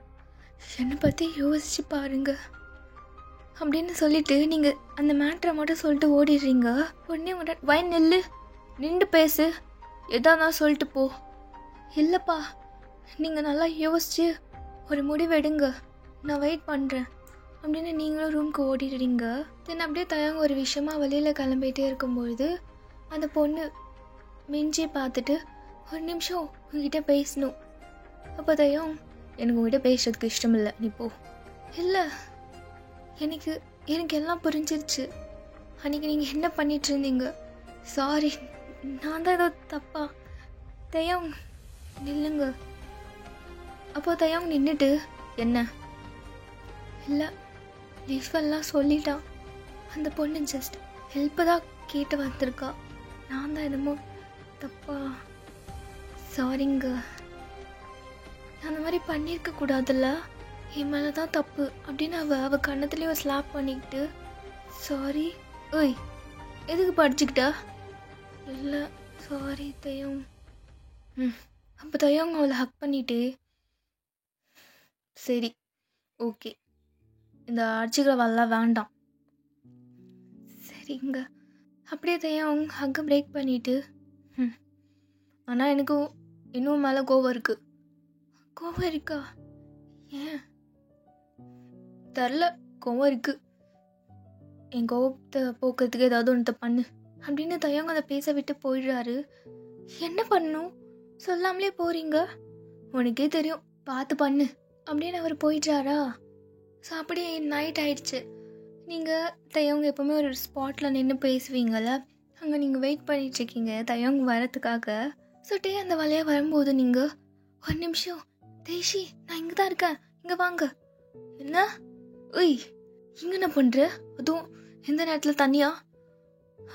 என்னை பற்றி யோசிச்சு பாருங்க அப்படின்னு சொல்லிட்டு நீங்கள் அந்த மேட்ரை மட்டும் சொல்லிட்டு ஓடிடுறீங்க. உடனே வயன் நின்று பேசு, எதா தான் சொல்லிட்டு போ. இல்லைப்பா, நீங்கள் நல்லா யோசிச்சு ஒரு முடிவு எடுங்க, நான் வெயிட் பண்ணுறேன் அப்படின்னு நீங்களும் ரூமுக்கு ஓடிடுறீங்க. தென் அப்படியே தயங்க ஒரு விஷயமா வெளியில் கிளம்பிகிட்டே இருக்கும்பொழுது அந்த பொண்ணு மிஞ்சி பார்த்துட்டு, ஒரு நிமிஷம் உங்ககிட்ட பேசணும். அப்போ தயம், எனக்கு உங்ககிட்ட பேசுறதுக்கு இஷ்டம் இல்லை, நீ போ. இல்லை, எனக்கு எல்லாம் புரிஞ்சிருச்சு. அன்றைக்கி நீங்கள் என்ன பண்ணிட்டு இருந்தீங்க? சாரி, நான் தான் ஏதோ தப்பா. தயம் நில்லுங்க. அப்போ தயம் நின்றுட்டு, என்ன? இல்லை, லிஃபெல்லாம் சொல்லிட்டான். அந்த பொண்ணு ஜஸ்ட் ஹெல்ப்பு தான் கேட்டு வந்திருக்கா. நான் தான் என்னமோ தப்பா. சாரிங்க, அந்த மாதிரி பண்ணியிருக்க கூடாதுல்ல, என் மேலே தான் தப்பு அப்படின்னு அவள் கண்ணத்துலேயே ஒரு ஸ்லாப் பண்ணிக்கிட்டு, சாரி. ஓய், எதுக்கு படிச்சுக்கிட்டா? இல்லை சாரி தயம். அப்போ தயம் அவளை ஹக் பண்ணிட்டு, சரி ஓகே, இந்த அடிச்சுக்கிற வரலாம் வேண்டாம், சரிங்க. அப்படியே தயம் ஹக்கை பிரேக் பண்ணிவிட்டு, ஆனால் எனக்கு இன்னும் மேலே கோவம் இருக்குது. கோவம் இருக்கா? ஏன் தெரில, கோவம் இருக்குது. என் கோவத்தை போக்குறதுக்கு ஏதாவது ஒன்று பண்ணு அப்படின்னு தயங்க அதை பேச விட்டு போயிடுறாரு. என்ன பண்ணணும் சொல்லாமலே போகிறீங்க, உனக்கே தெரியும், பார்த்து பண்ணு அப்படின்னு அவர் போயிடுறாரா? ஸோ அப்படியே நைட் ஆயிடுச்சு. நீங்கள் தயங்க எப்போவுமே ஒரு ஸ்பாட்டில் நின்று பேசுவீங்கள, அங்கே நீங்கள் வெயிட் பண்ணிகிட்ருக்கீங்க தயங்க வரத்துக்காக. ஸோ டே அந்த வழியாக வரும்போது நீங்கள், ஒரு நிமிஷம் தேஷி, நான் இங்கே தான் இருக்கேன், இங்கே வாங்க. என்ன? ஒய், இங்கே என்ன பண்ணுற? அதுவும் எந்த நேரத்தில் தனியா?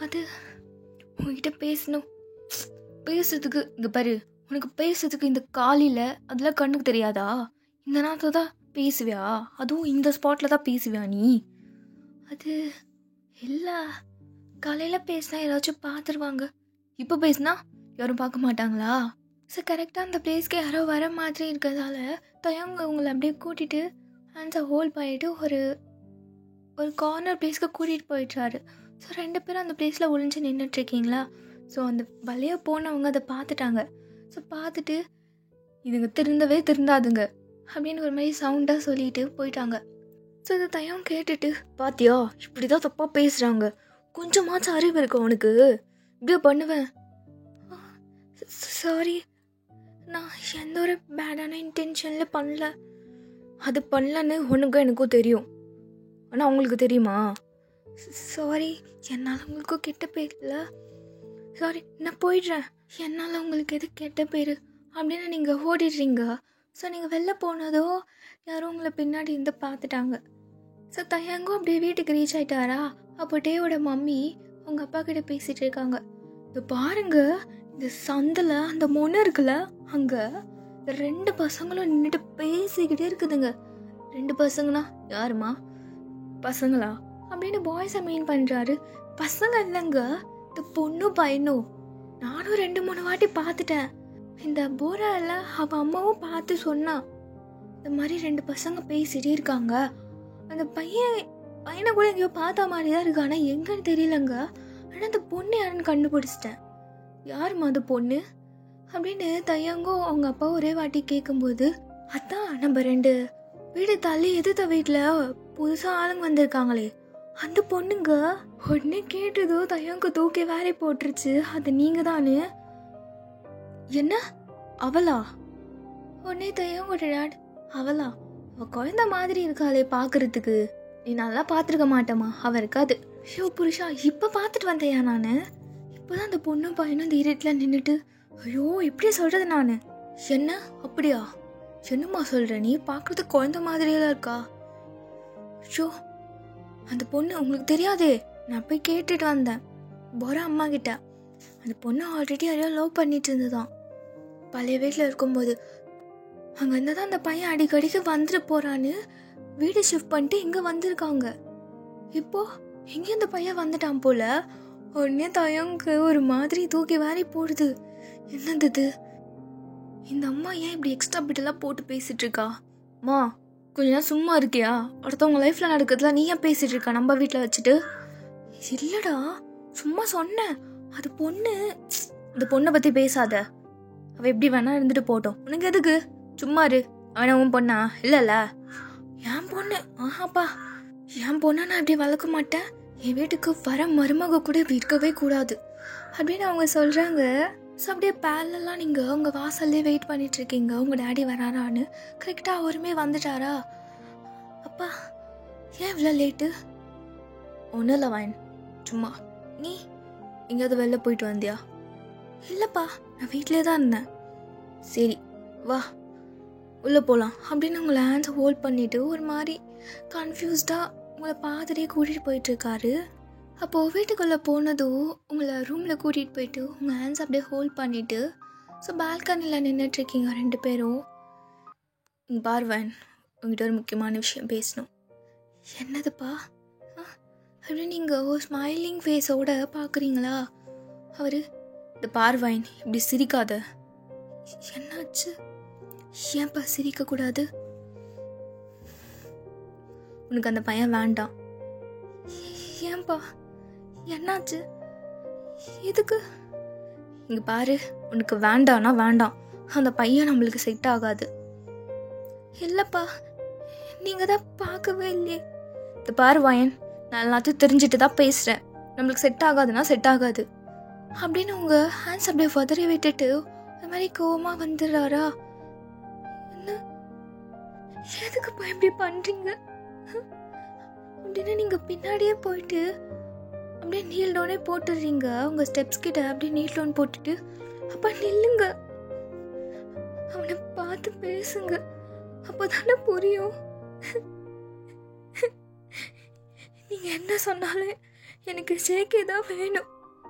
அது உங்ககிட்ட பேசணும். பேசுறதுக்கு இங்கே பாரு, உனக்கு பேசுறதுக்கு இந்த காலையில் அதெல்லாம் கண்ணுக்கு தெரியாதா? இந்த நேரத்தில் தான் பேசுவியா? அதுவும் இந்த ஸ்பாட்டில் தான் பேசுவியா நீ? அது இல்லை, காலையில் பேசினா யாராச்சும் பார்த்துருவாங்க, இப்போ பேசினா யாரும் பார்க்க மாட்டாங்களா? ஸோ கரெக்டாக அந்த பிளேஸ்க்கு யாரோ வர மாதிரி இருக்கிறதால தயங்க உங்களை அப்படியே கூட்டிகிட்டு ஹேண்ட்ஸை ஹோல்ட் பண்ணிவிட்டு ஒரு கார்னர் பிளேஸ்க்கு கூட்டிகிட்டு போயிடுறாரு. ஸோ 2 பேரும் அந்த பிளேஸில் ஒளிஞ்சு நின்றுட்டுருக்கீங்களா? ஸோ அந்த வழியாக போனவங்க அதை பார்த்துட்டாங்க. ஸோ பார்த்துட்டு, இதுங்க திருந்தாதுங்க அப்படின்னு ஒரு மாதிரி சவுண்டாக சொல்லிட்டு போயிட்டாங்க. ஸோ இதை தயம் கேட்டுட்டு, பாத்தியா இப்படி தான் தப்பாக பேசுகிறாங்க, கொஞ்சமாச்சும் அறிவு இருக்கு உனக்கு, இப்படியே பண்ணுவேன். சாரி, நான் எந்த ஒரு பேடான இன்டென்ஷனில் பண்ணல, அது பண்ணலன்னு உனக்கும் எனக்கும் தெரியும். ஆனால் உங்களுக்கு தெரியுமா? சாரி, என்னால் உங்களுக்கு கெட்ட பேர் இல்லை. சாரி, நான் போயிடுறேன். என்னால் உங்களுக்கு எது கெட்ட பேர் அப்படின்னு நீங்கள் ஓடிடுறீங்க. ஸோ நீங்கள் வெளில போனதோ யாரும் உங்களை பின்னாடி இருந்து பார்த்துட்டாங்க. ஸோ தயங்கும் அப்படியே வீட்டுக்கு ரீச் ஆகிட்டாரா? அப்போ டேவோட மம்மி அவங்க அப்பா கிட்ட பேசிகிட்டு இருக்காங்க. இது பாருங்க, இந்த சந்தில் அந்த மொண்ணு இருக்குல்ல, அங்கே 2 பசங்களும் நின்றுட்டு பேசிக்கிட்டே இருக்குதுங்க. 2 பசங்களா? யாருமா பசங்களா அப்படின்னு பாய்ஸை மீன் பண்ணுறாரு. பசங்க இல்லைங்க, இந்த பொண்ணு பையனும். நானும் 2-3 வாட்டி பார்த்துட்டேன். இந்த போரால அவள் அம்மாவும் பார்த்து சொன்னான், இந்த மாதிரி 2 பசங்க பேசிகிட்டே இருக்காங்க. அந்த பையனை கூட எங்கேயோ பார்த்த மாதிரி தான் இருக்கு, ஆனால் எங்கன்னு தெரியலங்க. ஆனால் அந்த பொண்ணு யாருன்னு கண்டுபிடிச்சிட்டேன். யாருமா அந்த பொண்ணு அப்படின்னு தையங்கோ அவங்க அப்பா ஒரே வாட்டி கேட்கும்போது, அதான் நம்ம 2 வீடு தள்ளி எதிர்த்த வீட்டில் புதுசாக ஆளுங்க வந்திருக்காங்களே அந்த பொண்ணுங்க. உடனே கேட்டதோ தையங்க தூக்கி வேலை போட்டுருச்சு, அது நீங்கள் தானே? என்ன அவளா? உடனே தையங்கோட டாட், அவளா? அவள் குழந்த மாதிரி இருக்காளே பார்க்கறதுக்கு, நீ நல்லா பார்த்துருக்க மாட்டேமா, அவள் இருக்காது. ஐயோ புருஷா, இப்போ பார்த்துட்டு வந்தையா? நான் இப்போதான் அந்த பொண்ணும் பையனும் இந்த இருட்டில் நின்றுட்டு, ஐயோ இப்படியே சொல்கிறது நான். என்ன அப்படியா? என்னம்மா சொல்கிற நீ? பார்க்குறதுக்கு குழந்த மாதிரியெல்லாம் இருக்கா? ஷோ, அந்த பொண்ணு உங்களுக்கு தெரியாதே. நான் போய் கேட்டுட்டு வந்தேன் போரா அம்மா கிட்ட. அந்த பொண்ணு ஆல்ரெடி யாரையோ லவ் பண்ணிட்டு இருந்ததான் பழைய வீட்டில் இருக்கும்போது. அங்கே இருந்தால் தான் அந்த பையன் அடிக்கடிக்கு வந்துட்டு போகிறான்னு வீடு ஷிஃப்ட் பண்ணிட்டு இங்கே வந்திருக்காங்க. இப்போது எங்கேயும் அந்த பையன் வந்துட்டான் போல். உடனே தயங்கு ஒரு மாதிரி தூக்கி வாரி போடுது. என்னது இந்த அம்மா ஏன் இப்படி எக்ஸ்ட்ரா பிட்டெல்லாம் போட்டு பேசிகிட்டு இருக்கா? மா கொஞ்ச நேரம் சும்மா இருக்கியா? அடுத்தவங்க லைஃப்பில் நடக்கிறதுலாம் நீ ஏன் பேசிகிட்டு இருக்கா நம்ம வீட்டில் வச்சுட்டு? இல்லைடா, சும்மா சொன்னேன். அது பொண்ணு, அந்த பொண்ணை பற்றி பேசாத. அவள் எப்படி வேணா இருந்துட்டு போட்டோம், உனக்கு எதுக்கு? சும்மா இரு. அவனை உன் பொண்ணா? இல்லைல்ல, என் பொண்ணு. ஆஹாப்பா, என் பொண்ணை நான் இப்படி வளர்க்க மாட்டேன். என் வீட்டுக்கு வர மருமக கூட இப்படி இருக்கவே கூடாது அப்படின்னு அவங்க சொல்கிறாங்க. ஸோ அப்படியே பேலெல்லாம் நீங்கள் உங்கள் வாசல்லே வெயிட் பண்ணிகிட்ருக்கீங்க உங்கள் டேடி வராரான்னு. கரெக்டாக அவருமே வந்துட்டாரா? அப்பா ஏன் இவ்வளோ லேட்டு? ஒன்றும் இல்லை வாயன், சும்மா. நீ எங்கேயாவது வெளில போயிட்டு வந்தியா? இல்லைப்பா, நான் வீட்டிலே தான் இருந்தேன். சரி வா உள்ளே போகலாம் அப்படின்னு உங்களை ஹேண்ட்ஸை ஹோல்ட் பண்ணிவிட்டு ஒரு மாதிரி கன்ஃபியூஸ்டாக உங்களை பார்த்துட்டே கூட்டிகிட்டு போயிட்டுருக்காரு. அப்போது வீட்டுக்குள்ளே போனதும் உங்களை ரூமில் கூட்டிகிட்டு போயிட்டு உங்கள் ஹேண்ட்ஸ் அப்படியே ஹோல்ட் பண்ணிவிட்டு, ஸோ பால்கனியில் நின்றுட்டுருக்கீங்க 2 பேரும். பார்வன், உங்கள்கிட்ட ஒரு முக்கியமான விஷயம் பேசணும். என்னதுப்பா அப்படின்னு நீங்கள் ஒரு ஸ்மைலிங் ஃபேஸோடு பார்க்குறீங்களா? அவர், இந்த பார்வைன் இப்படி சிரிக்காத. என்னாச்சு? ஏன்ப்பா சிரிக்கக்கூடாது? உனக்கு அந்த பையன் வேண்டாம். ஏன்பா, என்னாச்சு? எதுக்கு? இங்கே பாரு, உனக்கு வேண்டானா வேண்டாம். அந்த பையன் நம்மளுக்கு செட் ஆகாது. இல்லைப்பா, நீங்கள் தான் பார்க்கவே இல்லையே. இந்த பாரு வாயன், நான் எல்லாத்தையும் தெரிஞ்சுட்டு தான் பேசுகிறேன். நம்மளுக்கு செட் ஆகாதுன்னா செட் ஆகாது அப்படின்னு உங்கள் ஹேண்ட்ஸ் அப்படியே உதறி விட்டுட்டு அது மாதிரி கோவமாக வந்துடுறாரா? என்ன, எதுக்குப்பா இப்படி பண்ணுறீங்க அப்படின்னு நீங்கள் பின்னாடியே போயிட்டு அப்படியே நீல் டவுனே போட்டுடுறீங்க. உங்கள் ஸ்டெப்ஸ் கிட்ட அப்படியே நீல் டவுன் போட்டுட்டு, அப்பா நில்லுங்க, அவனை பார்த்து பேசுங்க, அப்போ தானே புரியும். நீங்கள் என்ன சொன்னாலும் எனக்கு ஜேகே தான் வேணும்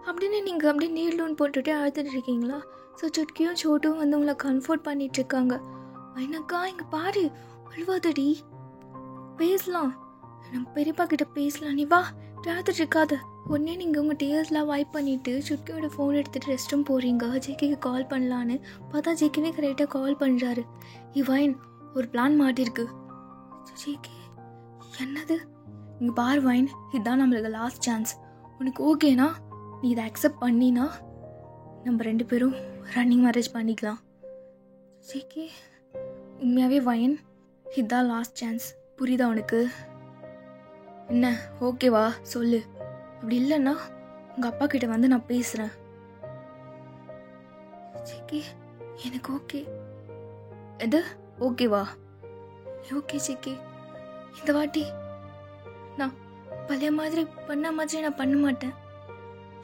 அப்படின்னு நீங்கள் அப்படியே நீல் டவுன் போட்டுட்டு அழுதுட்டு இருக்கீங்களா? ஸோ சுட்கியும் சோட்டும் வந்து உங்களை கம்ஃபர்ட் பண்ணிகிட்ருக்காங்க. எனக்கா இங்கே பாரு, அழுவாதடி, பேசலாம், நம்ம பெரியப்பா கிட்ட பேசலாம், நீ வா, பார்த்துட்டு இருக்காத. உடனே நீங்கள் உங்கள் டேர்ஸ்லாம் வைப் பண்ணிவிட்டு சுட்கியோட ஃபோன் எடுத்துகிட்டு ரெஸ்ட் ரூம் போகிறீங்க. ஜேகேக்கு கால் பண்ணலான்னு பார்த்தா ஜேகேவே கரெக்டாக கால் பண்ணுறாரு. வைன், ஒரு பிளான் மாட்டிருக்கு. ஜேகே, என்னது? இங்கே பார் வைன், இதுதான் நம்மளுக்கு லாஸ்ட் சான்ஸ். உனக்கு ஓகேனா நீ இதை அக்செப்ட் பண்ணினா நம்ம 2 பேரும் ரன்னிங் மேரேஜ் பண்ணிக்கலாம். ஜேகே, உண்மையாகவே வைன், இதுதான் லாஸ்ட் சான்ஸ், புரியுதா உனக்கு? என்ன ஓகேவா சொல்லு, அப்படி இல்லைன்னா உங்கள் அப்பா கிட்ட வந்து நான் பேசுகிறேன். ஜேகே, எனக்கு ஓகே. எது ஓகேவா? ஓகே ஜேகே, இந்த வாட்டி நான் பழைய மாதிரி பண்ண மாதிரி நான் பண்ண மாட்டேன்.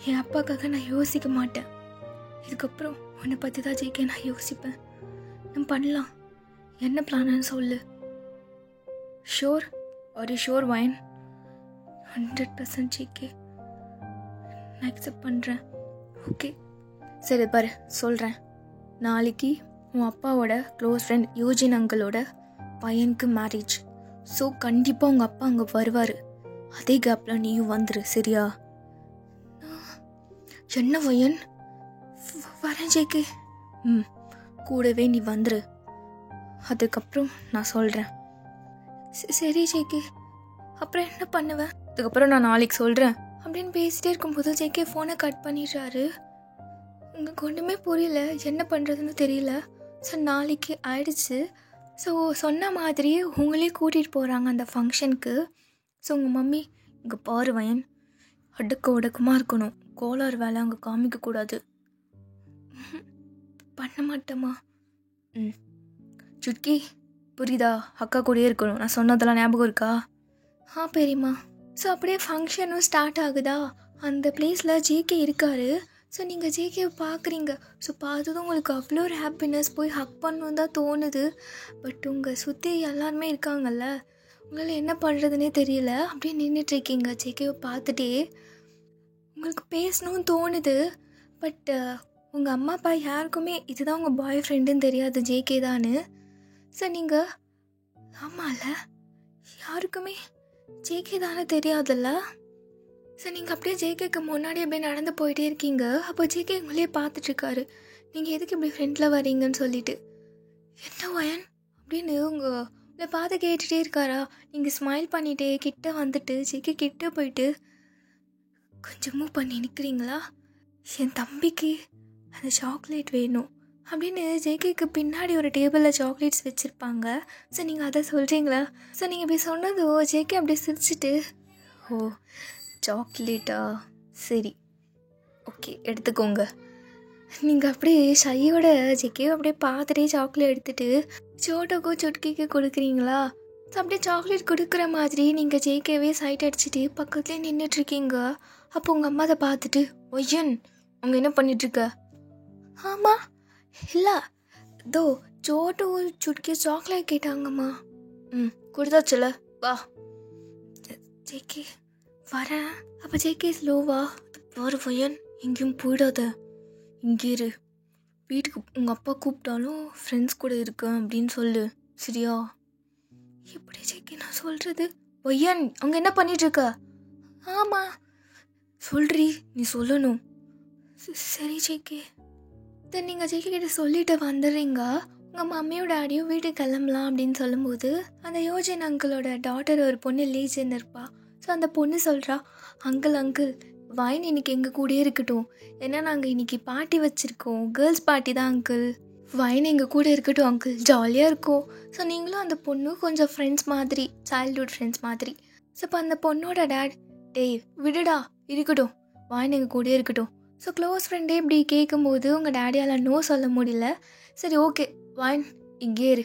என் அப்பாக்காக நான் யோசிக்க மாட்டேன். இதுக்கப்புறம் உன்னை பற்றி தான் ஜேகே நான் யோசிப்பேன். நம்ம பண்ணலாம். என்ன பிளான்னு சொல்லு. Sure? Are you sure wine? 100% JK, நான் அக்செப்ட் பண்ணுறேன். ஓகே சரி பாரு சொல்கிறேன். நாளைக்கு உன் அப்பாவோட க்ளோஸ் ஃப்ரெண்ட் யூஜின் அங்கிளோட பையனுக்கு மேரேஜ். ஸோ கண்டிப்பாக உங்கள் அப்பா அங்கே வருவார். அதே கேப்பில் நீயும் வந்துரு, சரியா? என்ன வயன்? வரேன் ஜேகே. கூடவே நீ வந்துரு. அதுக்கப்புறம் நான் சொல்கிறேன். சரி ஜேகே. அப்புறம் என்ன பண்ணுவேன்? அதுக்கப்புறம் நான் நாளைக்கு சொல்கிறேன் அப்படின்னு பேசிகிட்டே இருக்கும்போது ஜேகே ஃபோனை கட் பண்ணிடுறாரு. உங்களுக்கு ஒன்றுமே புரியல, என்ன பண்ணுறதுன்னு தெரியல. ஸோ நாளைக்கு ஆயிடுச்சு. ஸோ சொன்ன மாதிரியே உங்களே கூட்டிகிட்டு போகிறாங்க அந்த ஃபங்க்ஷனுக்கு. ஸோ உங்கள் மம்மி, இங்கே பாரு வயன், அடக்க ஒடக்கமாக இருக்கணும், கோளாறு வேலை அங்கே காமிக்கக்கூடாது. பண்ண மாட்டேம்மா. சுட்கி புரியுதா? அக்கா கூடயே இருக்கணும். நான் சொன்னதெல்லாம் ஞாபகம் இருக்கா? பெரியம்மா. ஸோ அப்படியே ஃபங்க்ஷனும் ஸ்டார்ட் ஆகுதா. அந்த பிளேஸில் ஜேகே இருக்கார். ஸோ நீங்கள் ஜேகேவை பார்க்குறீங்க. ஸோ பார்த்ததும் உங்களுக்கு அவ்வளோ ஒரு ஹாப்பினஸ், போய் ஹக் பண்ணணும் தான் தோணுது. பட் உங்கள் சுற்றி எல்லாருமே இருக்காங்கல்ல, உங்களால் என்ன பண்ணுறதுனே தெரியல. அப்படியே நின்றுட்டுருக்கீங்க ஜேகேவை பார்த்துட்டே. உங்களுக்கு பேசணும்னு தோணுது. பட் உங்கள் அம்மா அப்பா யாருக்குமே இதுதான் உங்கள் பாய் ஃப்ரெண்டுன்னு தெரியாது, ஜேகே தான்னு. ஸோ நீங்கள் ஆமாம்ல, யாருக்குமே ஜேகே தானே தெரியாதுல்ல. ஸோ நீங்கள் அப்படியே ஜேகேக்கு முன்னாடி அப்படியே நடந்து போயிட்டே இருக்கீங்க. அப்போ ஜேகே உங்களையே பார்த்துட்ருக்காரு. நீங்கள் எதுக்கு இப்படி ஃப்ரெண்டில் வரீங்கன்னு சொல்லிட்டு. என்ன வயன் அப்படின்னு உங்களை பார்த்து கேட்டுகிட்டே இருக்காரா. நீங்கள் ஸ்மைல் பண்ணிகிட்டே கிட்ட வந்துட்டு ஜேகே கிட்ட போயிட்டு, கொஞ்சம் மூவ் பண்ணி நிற்கிறீங்களா? என் தம்பிக்கு அந்த சாக்லேட் வேணும் அப்படின்னு ஜேகேக்கு பின்னாடி ஒரு டேபிளில் சாக்லேட்ஸ் வச்சுருப்பாங்க. ஸோ நீங்கள் அதை சொல்கிறீங்களா? ஸோ நீங்கள் இப்படி சொன்னதோ ஜேகே அப்படியே சிரிச்சிட்டு, ஓ சாக்லேட்டா, சரி ஓகே எடுத்துக்கோங்க. நீங்கள் அப்படியே ஷையோட ஜேகேவை அப்படியே பார்த்துட்டே சாக்லேட் எடுத்துகிட்டு சோட்டோக்கோ சுட்கிக்கு கொடுக்குறீங்களா? ஸோ அப்படியே சாக்லேட் கொடுக்குற மாதிரி நீங்கள் ஜேகேவே சைட் அடிச்சுட்டு பக்கத்துலேயே நின்றுட்டுருக்கீங்க. அப்போ உங்கள் அம்மா அதை பார்த்துட்டு, ஒய்யன் அவங்க என்ன பண்ணிகிட்ருக்க? ஆமாம் இல்லை, இதோ சோட்டோ சுட்கி சாக்லேட் கேட்டாங்கம்மா. கொடுத்தாச்சுல, வா. ஜேகே வரேன். அப்போ ஜேகே ஸ்லோவா, பாரு வயன் எங்கேயும் போயிடாத, இங்கே இரு. வீட்டுக்கு உங்கள் அப்பா கூப்பிட்டாலும் ஃப்ரெண்ட்ஸ் கூட இருக்கேன் அப்படின்னு சொல்லு, சரியா? எப்படி ஜேகே நான் சொல்கிறது? வயன் அவங்க என்ன பண்ணிகிட்ருக்க? ஆமாம் சொல்றி, நீ சொல்லணும். சரி ஜேகே. தென் நீங்கள் ஜேகே கிட்ட சொல்லிட்டு வந்துடுறீங்க. உங்கள் மம்மியோட டேடியும் வீட்டுக்கு கிளம்பலாம் அப்படின்னு சொல்லும்போது அந்த யோஜன் அங்கிளோட டாட்டர் ஒரு பொண்ணு லீஜன் இருப்பா. ஸோ அந்த பொண்ணு சொல்கிறா, அங்கிள் வைன் இன்னைக்கு எங்கள் கூடயே இருக்கட்டும், ஏன்னா நாங்கள் இன்றைக்கி பார்ட்டி வச்சுருக்கோம், கேர்ள்ஸ் பார்ட்டி தான் அங்கிள். வைன் எங்கள் கூட இருக்கட்டும் அங்கிள், ஜாலியாக இருக்கும். ஸோ நீங்களும் அந்த பொண்ணும் கொஞ்சம் ஃப்ரெண்ட்ஸ் மாதிரி, சைல்ட்ஹுட் ஃப்ரெண்ட்ஸ் மாதிரி. ஸோ இப்போ அந்த பொண்ணோட டேட், டேய் விடுடா இருக்கட்டும், வைன் எங்கள் கூடயே இருக்கட்டும். ஸோ க்ளோஸ் ஃப்ரெண்டே இப்படி கேட்கும்போது உங்கள் டேடியால் நோ சொல்ல முடியல. சரி ஓகே வைன் இங்கே இரு,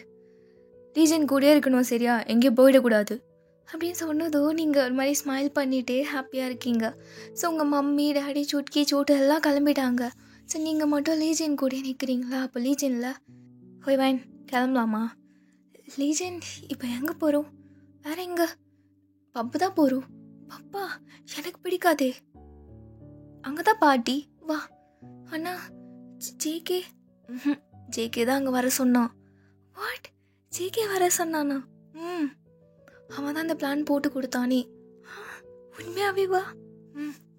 ரீஜன் கூடயே இருக்கணும், சரியா? எங்கேயும் போயிடக்கூடாது அப்படின்னு சொன்னதோ நீங்கள் ஒரு மாதிரி ஸ்மைல் பண்ணிகிட்டே ஹாப்பியாக இருக்கீங்க. ஸோ உங்கள் மம்மி டேடி சுட்கி சோட்டு எல்லாம் கிளம்பிட்டாங்க. ஸோ நீங்கள் மட்டும் லீஜன் கூட நிற்கிறீங்களா? அப்போ லீஜனில், ஹோய் வைன் கிளம்பலாமா? லீஜன் இப்போ எங்கே போகிறோம்? வேற எங்கே? பப்பு தான் போகிறோம். பப்பா எனக்கு பிடிக்காதே, அங்கே தான் பார்ட்டி, வா. அண்ணா ஜேகே, ஜேகே தான் அங்கே வர சொன்னான். வாட், ஜேகே வர சொன்னானா? அவன் தான் அந்த பிளான் போட்டு கொடுத்தானே. உண்மையாவே வா,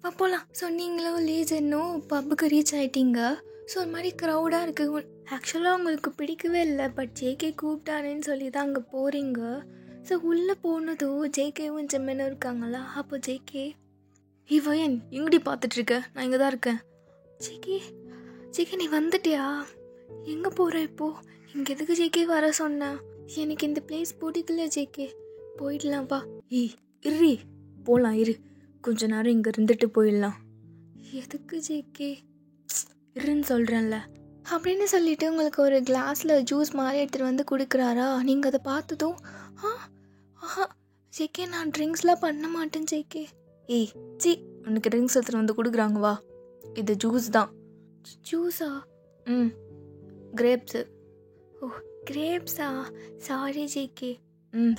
வா போகலாம். ஸோ நீங்களும் லீஜனும் பப்புக்கு ரீச் ஆகிட்டீங்க. ஸோ ஒரு மாதிரி க்ரௌடாக இருக்குது. ஆக்சுவலாக உங்களுக்கு பிடிக்கவே இல்லை, பட் ஜேகே கூப்பிட்டானேன்னு சொல்லி தான் அங்கே போகிறீங்க. ஸோ உள்ளே போனதும் ஜேகேவும் ஜெம்மனும் இருக்காங்களா. அப்போ ஜேகே, வயன் எங்கடி பார்த்துட்ருக்க? நான் இங்கே தான் இருக்கேன். ஜேகே நீ வந்துட்டியா? எங்கே போகிற இப்போது? இங்கே எதுக்கு ஜேகே வர சொன்னேன்? எனக்கு இந்த பிளேஸ் பிடிக்கல ஜேகே, போயிடலாம் வா. இரு போகலாம், இரு கொஞ்ச நேரம் இங்கே இருந்துட்டு போயிடலாம். எதுக்கு ஜேகே? இருன்னு சொல்கிறேன்ல, அப்படின்னு சொல்லிட்டு உங்களுக்கு ஒரு கிளாஸில் ஜூஸ் மாதிரி எடுத்துகிட்டு வந்து கொடுக்குறாரா. நீங்கள் அதை பார்த்ததும் ஆஹா ஜேகே நான் ட்ரிங்க்ஸ்லாம் பண்ண மாட்டேன் ஜேகே. ஏய் சி, உனக்கு ட்ரிங்க்ஸ் எடுத்துகிட்டு வந்து கொடுக்குறாங்க வா, இது ஜூஸ் தான். ஜூஸா? கிரேப்ஸு. ஓ கிரேப்ஸா, சாரி ஜேகே.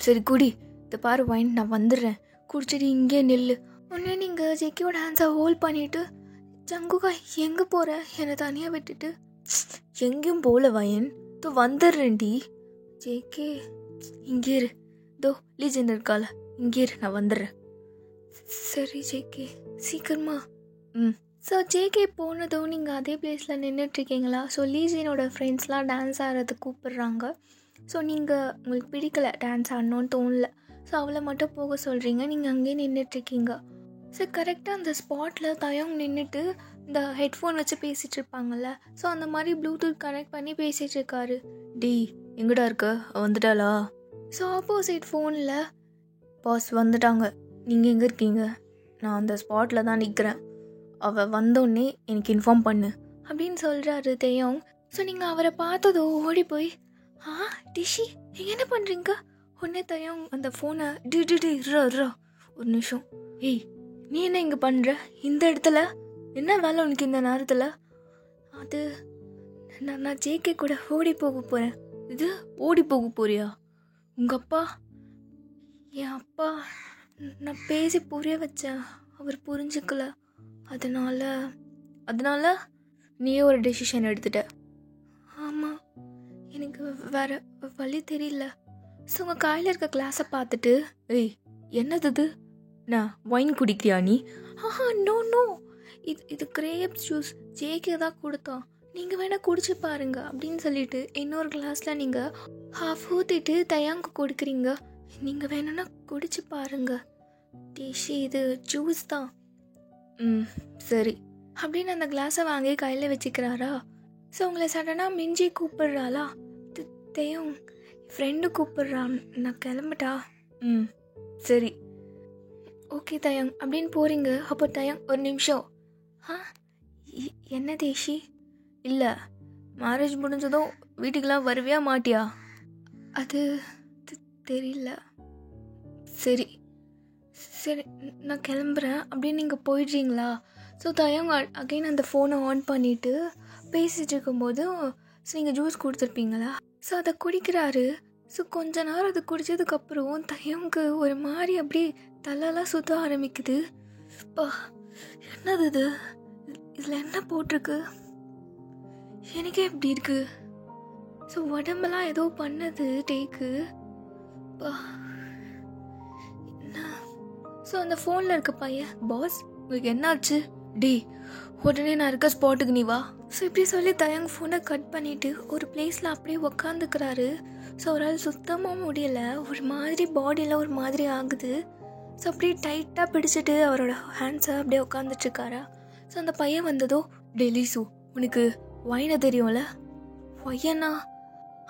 சரி குடி, இதை பாரு வைன், நான் வந்துடுறேன், குடிச்சிட்டு இங்கே நில்லு. உடனே நீங்கள் ஜேகேயோட ஹேண்ட்ஸை ஹோல்ட் பண்ணிவிட்டு, ஜங்குகா எங்கே போகிற, என்னை தனியாக விட்டுட்டு. எங்கேயும் போகல வயன், தோ வந்துடுறேன்டி. ஜேகே இங்கே இரு, தோ லீஜன் இருக்கால, இங்கே இரு, நான் வந்துடுறேன். சரி ஜேகே சீக்கிரமா. ஸோ ஜேகே போனதும் நீங்கள் அதே பிளேஸில் நின்றுட்டுருக்கீங்களா. ஸோ லீஜினோட ஃப்ரெண்ட்ஸ்லாம் டான்ஸ் ஆடுறதுக்கு கூப்பிட்றாங்க. ஸோ நீங்கள் உங்களுக்கு பிடிக்கல டான்ஸ் ஆடணும்னு தோணல. ஸோ அவளை மட்டும் போக சொல்கிறீங்க. நீங்கள் அங்கேயே நின்றுட்டுருக்கீங்க. ஸோ கரெக்டாக அந்த ஸ்பாட்டில் தயங் நின்றுட்டு இந்த ஹெட்ஃபோன் வச்சு பேசிகிட்டு இருப்பாங்கள்ல. ஸோ அந்த மாதிரி ப்ளூடூத் கனெக்ட் பண்ணி பேசிகிட்டு இருக்காரு. டி எங்கடா இருக்க, வந்துட்டாளா? ஸோ ஆப்போசிட் ஃபோனில், பாஸ் வந்துட்டாங்க, நீங்கள் எங்கே இருக்கீங்க, நான் அந்த ஸ்பாட்டில் தான் நிற்கிறேன், அவள் வந்தோடனே எனக்கு இன்ஃபார்ம் பண்ணு அப்படின்னு சொல்கிறாரு தயங். ஸோ நீங்கள் அவரை பார்த்ததோ ஓடி போய், டிஷி நீங்கள் என்ன பண்ணுறீங்க? உடனே தயங் அந்த ஃபோனை ரா ஒரு நிமிஷம், ஏய் நீ என்ன இங்கே பண்ணுற இந்த இடத்துல, என்ன வேலை உனக்கு இந்த நேரத்தில்? அது நான் ஜேகே கூட ஓடி போக போகிறேன். இது ஓடி போக போறியா? உங்கள் அப்பா, என் அப்பா, நான் பேசி புரிய வச்சேன், அவர் புரிஞ்சுக்கல, அதனால நீயே ஒரு டெசிஷன் எடுத்துட்ட. ஆமாம், எனக்கு வேற வழி தெரியல. ஸோ உங்கள் காயில் இருக்க கிளாஸை பார்த்துட்டு, ஏய் என்னது இது, நான் ஒயின் குடிக்கிறியா நீ? நோ இது கிரேப்ஸ் ஜூஸ், ஜேகே தான் கொடுத்தான், நீங்கள் வேணால் குடிச்சு பாருங்க அப்படின்னு சொல்லிட்டு இன்னொரு கிளாஸில் நீங்கள் ஹாஃப் ஊற்றிட்டு தயாங்கு கொடுக்குறீங்க. நீங்கள் வேணும்னா குடிச்சு பாருங்க டிஷி, இது ஜூஸ் தான். சரி அப்படின்னு அந்த கிளாஸை வாங்கி கையில் வச்சுக்கிறாரா. ஸோ உங்களை சடனாக மிஞ்சி கூப்பிடுறாளா. தேயும் ஃப்ரெண்டு கூப்பிடுறான், நான் கிளம்பட்டா? சரி ஓகே தயங் அப்படின்னு போகிறீங்க. அப்போ தயங் ஒரு நிமிஷம், என்ன தேஷி? இல்லை மேரேஜ் முடிஞ்சதும் வீட்டுக்கெலாம் வருவியா மாட்டியா? அது தெரியல. சரி நான் கிளம்புறேன் அப்படின்னு நீங்கள் போயிடுறீங்களா. ஸோ தயங் அகைன் அந்த ஃபோனை ஆன் பண்ணிவிட்டு பேசிகிட்டு இருக்கும்போது நீங்கள் ஜூஸ் கொடுத்துருப்பீங்களா. ஸோ அதை குடிக்கிறாரு. ஸோ கொஞ்ச நேரம் அது குடித்ததுக்கப்புறம் தயங்கு ஒரு மாதிரி அப்படி தலையெல்லாம் சுற்ற ஆரம்பிக்குது. என்னது இது, இதில் என்ன போட்டிருக்கு, எனக்கே எப்படி இருக்கு. ஸோ உடம்பெல்லாம் ஏதோ பண்ணது டேக்கு. என்ன? ஸோ அந்த ஃபோனில் இருக்க பையன், பாஸ் உங்களுக்கு என்னாச்சு? டி உடனே நான் இருக்க ஸ்பாட்டுக்கு நீ வா. ஸோ இப்படி சொல்லி தயங்கு ஃபோனை கட் பண்ணிவிட்டு ஒரு பிளேஸில் அப்படியே உக்காந்துக்கிறாரு. ஸோ அவரால் சுத்தமாக முடியலை, ஒரு மாதிரி பாடியில் ஒரு மாதிரி ஆகுது. ஸோ அப்படியே டைட்டாக பிடிச்சிட்டு அவரோட ஹேண்ட்ஸை அப்படியே உட்காந்துட்ருக்காரா. ஸோ அந்த பையன் வந்ததோ, டெலிசு உனக்கு ஒயினை தெரியும்ல? ஒய்யனா?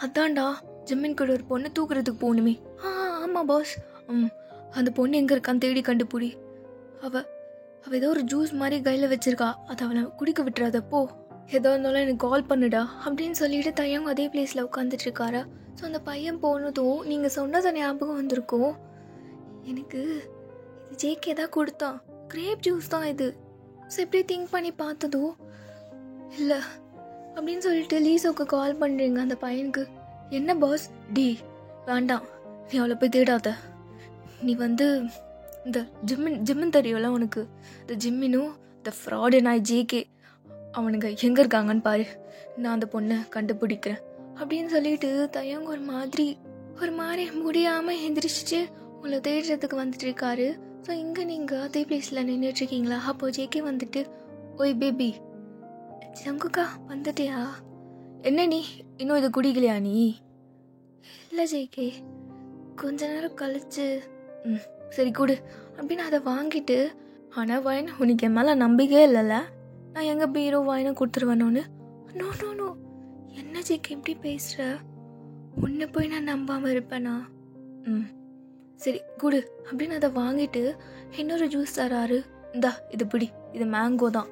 அதான்டா ஜிம்மின் கூட ஒரு பொண்ணை தூக்குறதுக்கு போகணுமே. ஆமாம் பாஸ். அந்த பொண்ணு எங்கே இருக்கான்னு தேடி கண்டுபிடி. அவள் ஏதோ ஒரு ஜூஸ் மாதிரி கையில் வச்சுருக்கா, அதை அவளை குடிக்க விட்டுறாதப்போ, ஏதோ இருந்தாலும் எனக்கு கால் பண்ணுடா அப்படின்னு சொல்லிட்டு தயங்க அதே பிளேஸில் உட்காந்துட்ருக்காரா. ஸோ அந்த பையன் போனதும் நீங்கள் சொன்னதை ஞாபகம் வந்திருக்கோம், எனக்கு இது ஜேகே தான் கொடுத்தான், கிரேப் ஜூஸ் தான் இது. ஸோ எப்படி திங்க் பண்ணி பார்த்ததும் இல்லை அப்படின்னு சொல்லிட்டு லீசோக்கு கால் பண்ணுறீங்க அந்த பையனுக்கு. என்ன பாஸ்? டி வேண்டாம், நீ அவளை போய் தேடாத, நீ இந்த ஜிம்மின் தெரியும்ல உனக்கு, இந்த ஜிம்மினும் இந்த ஃப்ராடு நாய் ஜேகே அவனுங்க எங்கே இருக்காங்கன்னு பாரு, நான் அந்த பொண்ணை கண்டுபிடிக்கிறேன் அப்படின்னு சொல்லிட்டு தயங்க ஒரு மாதிரி முடியாமல் எந்திரிச்சிட்டு உங்களை தேடுறதுக்கு வந்துட்டு இருக்காரு. ஸோ இங்கே நீங்கள் அதே பிளேஸில் நின்றுட்டுருக்கீங்களா. அப்போது ஜேகே வந்துட்டு, ஓய் பேபி ஜங்குக்கா வந்துட்டியா? என்ன நீ இன்னும் இது குடிக்கலையா நீ? இல்லை ஜேகே, கொஞ்ச நேரம் கழிச்சு. சரி கொடு அப்படின்னு அதை வாங்கிட்டு, ஆனால் வைன் உனக்கு என் மேலே நம்பிக்கையே இல்லைல்ல, நான் எங்கள் பீரோ வாயினை கொடுத்துருவேணுன்னு. நோ நோ நோ, என்ன ஜேகே இப்படி பேசுகிற, உன்னை போய் நான் நம்பாமல் இருப்பேனா? சரி கொடு அப்படின்னு அதை வாங்கிட்டு இன்னொரு ஜூஸ் தராரு. இந்தா இது பிடி, இது மேங்கோ தான்.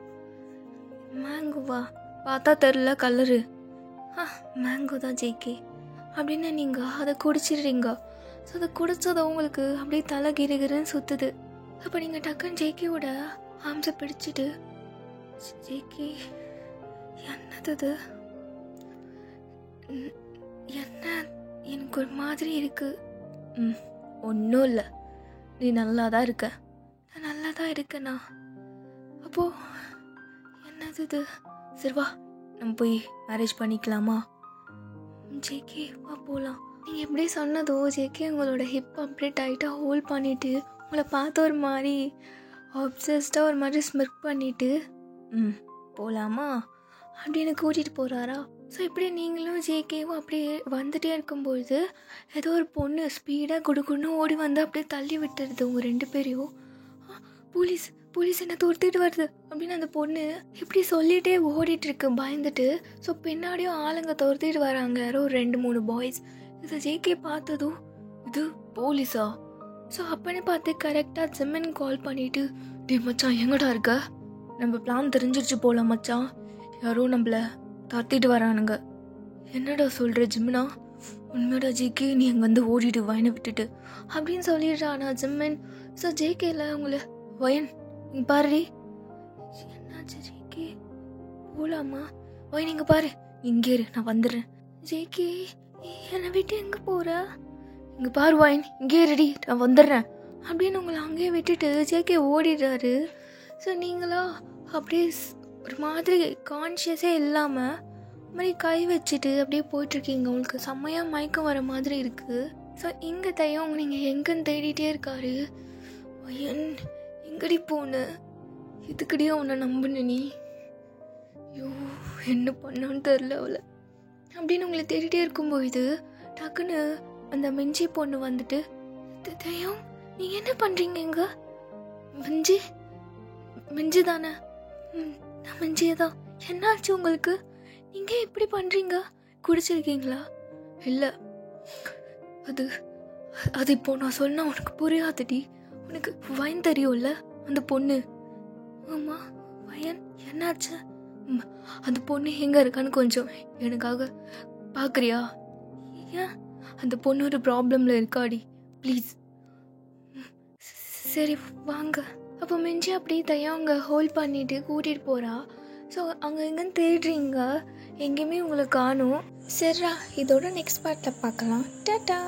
மேங்கோவா? பார்த்தா தெரில கலரு, மேங்கோ தான் ஜேகே அப்படின்னு நீங்கள் அதை குடிச்சிடுறீங்க. ஸோ அதை குடித்தது உங்களுக்கு அப்படியே தலை கிருகிருன்னு சுற்றுது. அப்போ நீங்கள் டக்குன்னு ஜேகேவோட ஆம்ஸை பிடிச்சிட்டு, ஜேகே என்னது என்ன, எனக்கு ஒரு மாதிரி இருக்குது. ஒன்றும் இல்லை, நீ நல்லா தான் இருக்க. நான் நல்லா தான் இருக்கேண்ணா. அப்போது என்னது இது? சரி வா, நம்ம போய் மேரேஜ் பண்ணிக்கலாமா? ஜேகே வா போகலாம். நீங்கள் எப்படி சொன்னதோ ஜேகே உங்களோட ஹிப் அப்படியே டைட்டாக ஹோல்ட் பண்ணிவிட்டு உங்களை பார்த்து ஒரு மாதிரி ஆப்சஸ்டாக ஒரு மாதிரி ஸ்மிர்க் பண்ணிவிட்டு போகலாமா அப்படின்னு கூட்டிகிட்டு போகிறாரா? ஸோ இப்படி நீங்களும் ஜேகேவும் அப்படியே வந்துகிட்டே இருக்கும்பொழுது ஏதோ ஒரு பொண்ணு ஸ்பீடாக குடுக்குன்னு ஓடி வந்து அப்படியே தள்ளி விட்டுருது உங்கள் 2 பேரையும். போலீஸ் போலீஸ் என்னை துரத்திட்டு வருது அப்படின்னு அந்த பொண்ணு இப்படி சொல்லிகிட்டே ஓடிட்டுருக்கு பயந்துட்டு. ஸோ பின்னாடியும் ஆளுங்க துரத்திட்டு வராங்க, யாரோ ஒரு 2-3 பாய்ஸ். இதை ஜேகே பார்த்ததும் இது போலீஸா? ஸோ அப்பன்னு பார்த்து கரெக்டாக ஜிம்மின் கால் பண்ணிவிட்டு, டே மச்சான் எங்கடா இருக்க? நம்ம பிளான் தெரிஞ்சிருச்சு போல மச்சான், யாரோ நம்மளை துரத்திட்டு வரானுங்க. என்னடா சொல்கிற ஜிம்மினா? உண்மையோட ஜேகே, நீ அங்கே வந்து ஓடிட்டு வயனை விட்டுட்டு அப்படின்னு சொல்லிடுறானா ஜிம்மின். ஸோ ஜேகேல உங்களை வயன் இங்கே பாரு, என்னாச்சு ஜேகே போகலாமா? வயன் இங்கே பாரு, இங்கே இரு, நான் வந்துடுறேன். ஜேகே என்னை விட்டு எங்கே போகிற? இங்கே பாரு வயன், இங்கே ரெடி, நான் வந்துடுறேன் அப்படின்னு உங்களை அங்கேயே விட்டுட்டு ஜேகே ஓடிடுறாரு. ஸோ நீங்களா அப்படியே ஒரு மாதிரி கான்ஷியஸே இல்லாமல் மாதிரி கை வச்சுட்டு அப்படியே போயிட்டுருக்கீங்க. உங்களுக்கு செம்மையாக மயக்கம் வர மாதிரி இருக்குது. ஸோ இங்கே தையம் நீங்கள் எங்கன்னு தேடிட்டே இருக்காரு. வயன் எங்கடி போன? இதுக்கடியே உன்னை நம்பின நீ? ஐயோ என்ன பண்ணான்னு தெரில அவளை அப்படின்னு உங்களை தேடிட்டே இருக்கும்போது டக்குன்னு அந்த மிஞ்சி பொண்ணு வந்துட்டு, தையம் நீங்கள் என்ன பண்ணுறீங்க இங்க? மிஞ்சி மிஞ்சி தானே? நான் மிஞ்சியே தான். என்னாச்சு உங்களுக்கு? நீங்கள் இப்படி பண்ணுறீங்க? குடிச்சிருக்கீங்களா? இல்லை, அது அது இப்போ நான் சொன்னால் உனக்கு புரியாதுடி. உனக்கு வயன் தெரியும்ல, அந்த பொண்ணு. ஆமாம் வயன், என்னாச்சு? அந்த பொண்ணு எங்கே இருக்கான்னு கொஞ்சம் எனக்காக பார்க்குறியா? ஏன் அந்த பொண்ணு ஒரு ப்ராப்ளமில் இருக்காடி, ப்ளீஸ். சரி வாங்க. அப்போ மிஞ்சி அப்படி தையாங்க ஹோல்ட் பண்ணிவிட்டு கூட்டிகிட்டு போகிறா. ஸோ அங்கே எங்கேன்னு தேடுறீங்க, எங்கேயுமே உங்களை காணும். சரிடா, இதோட நெக்ஸ்ட் பார்ட்டில் பார்க்கலாம். டாட்டா.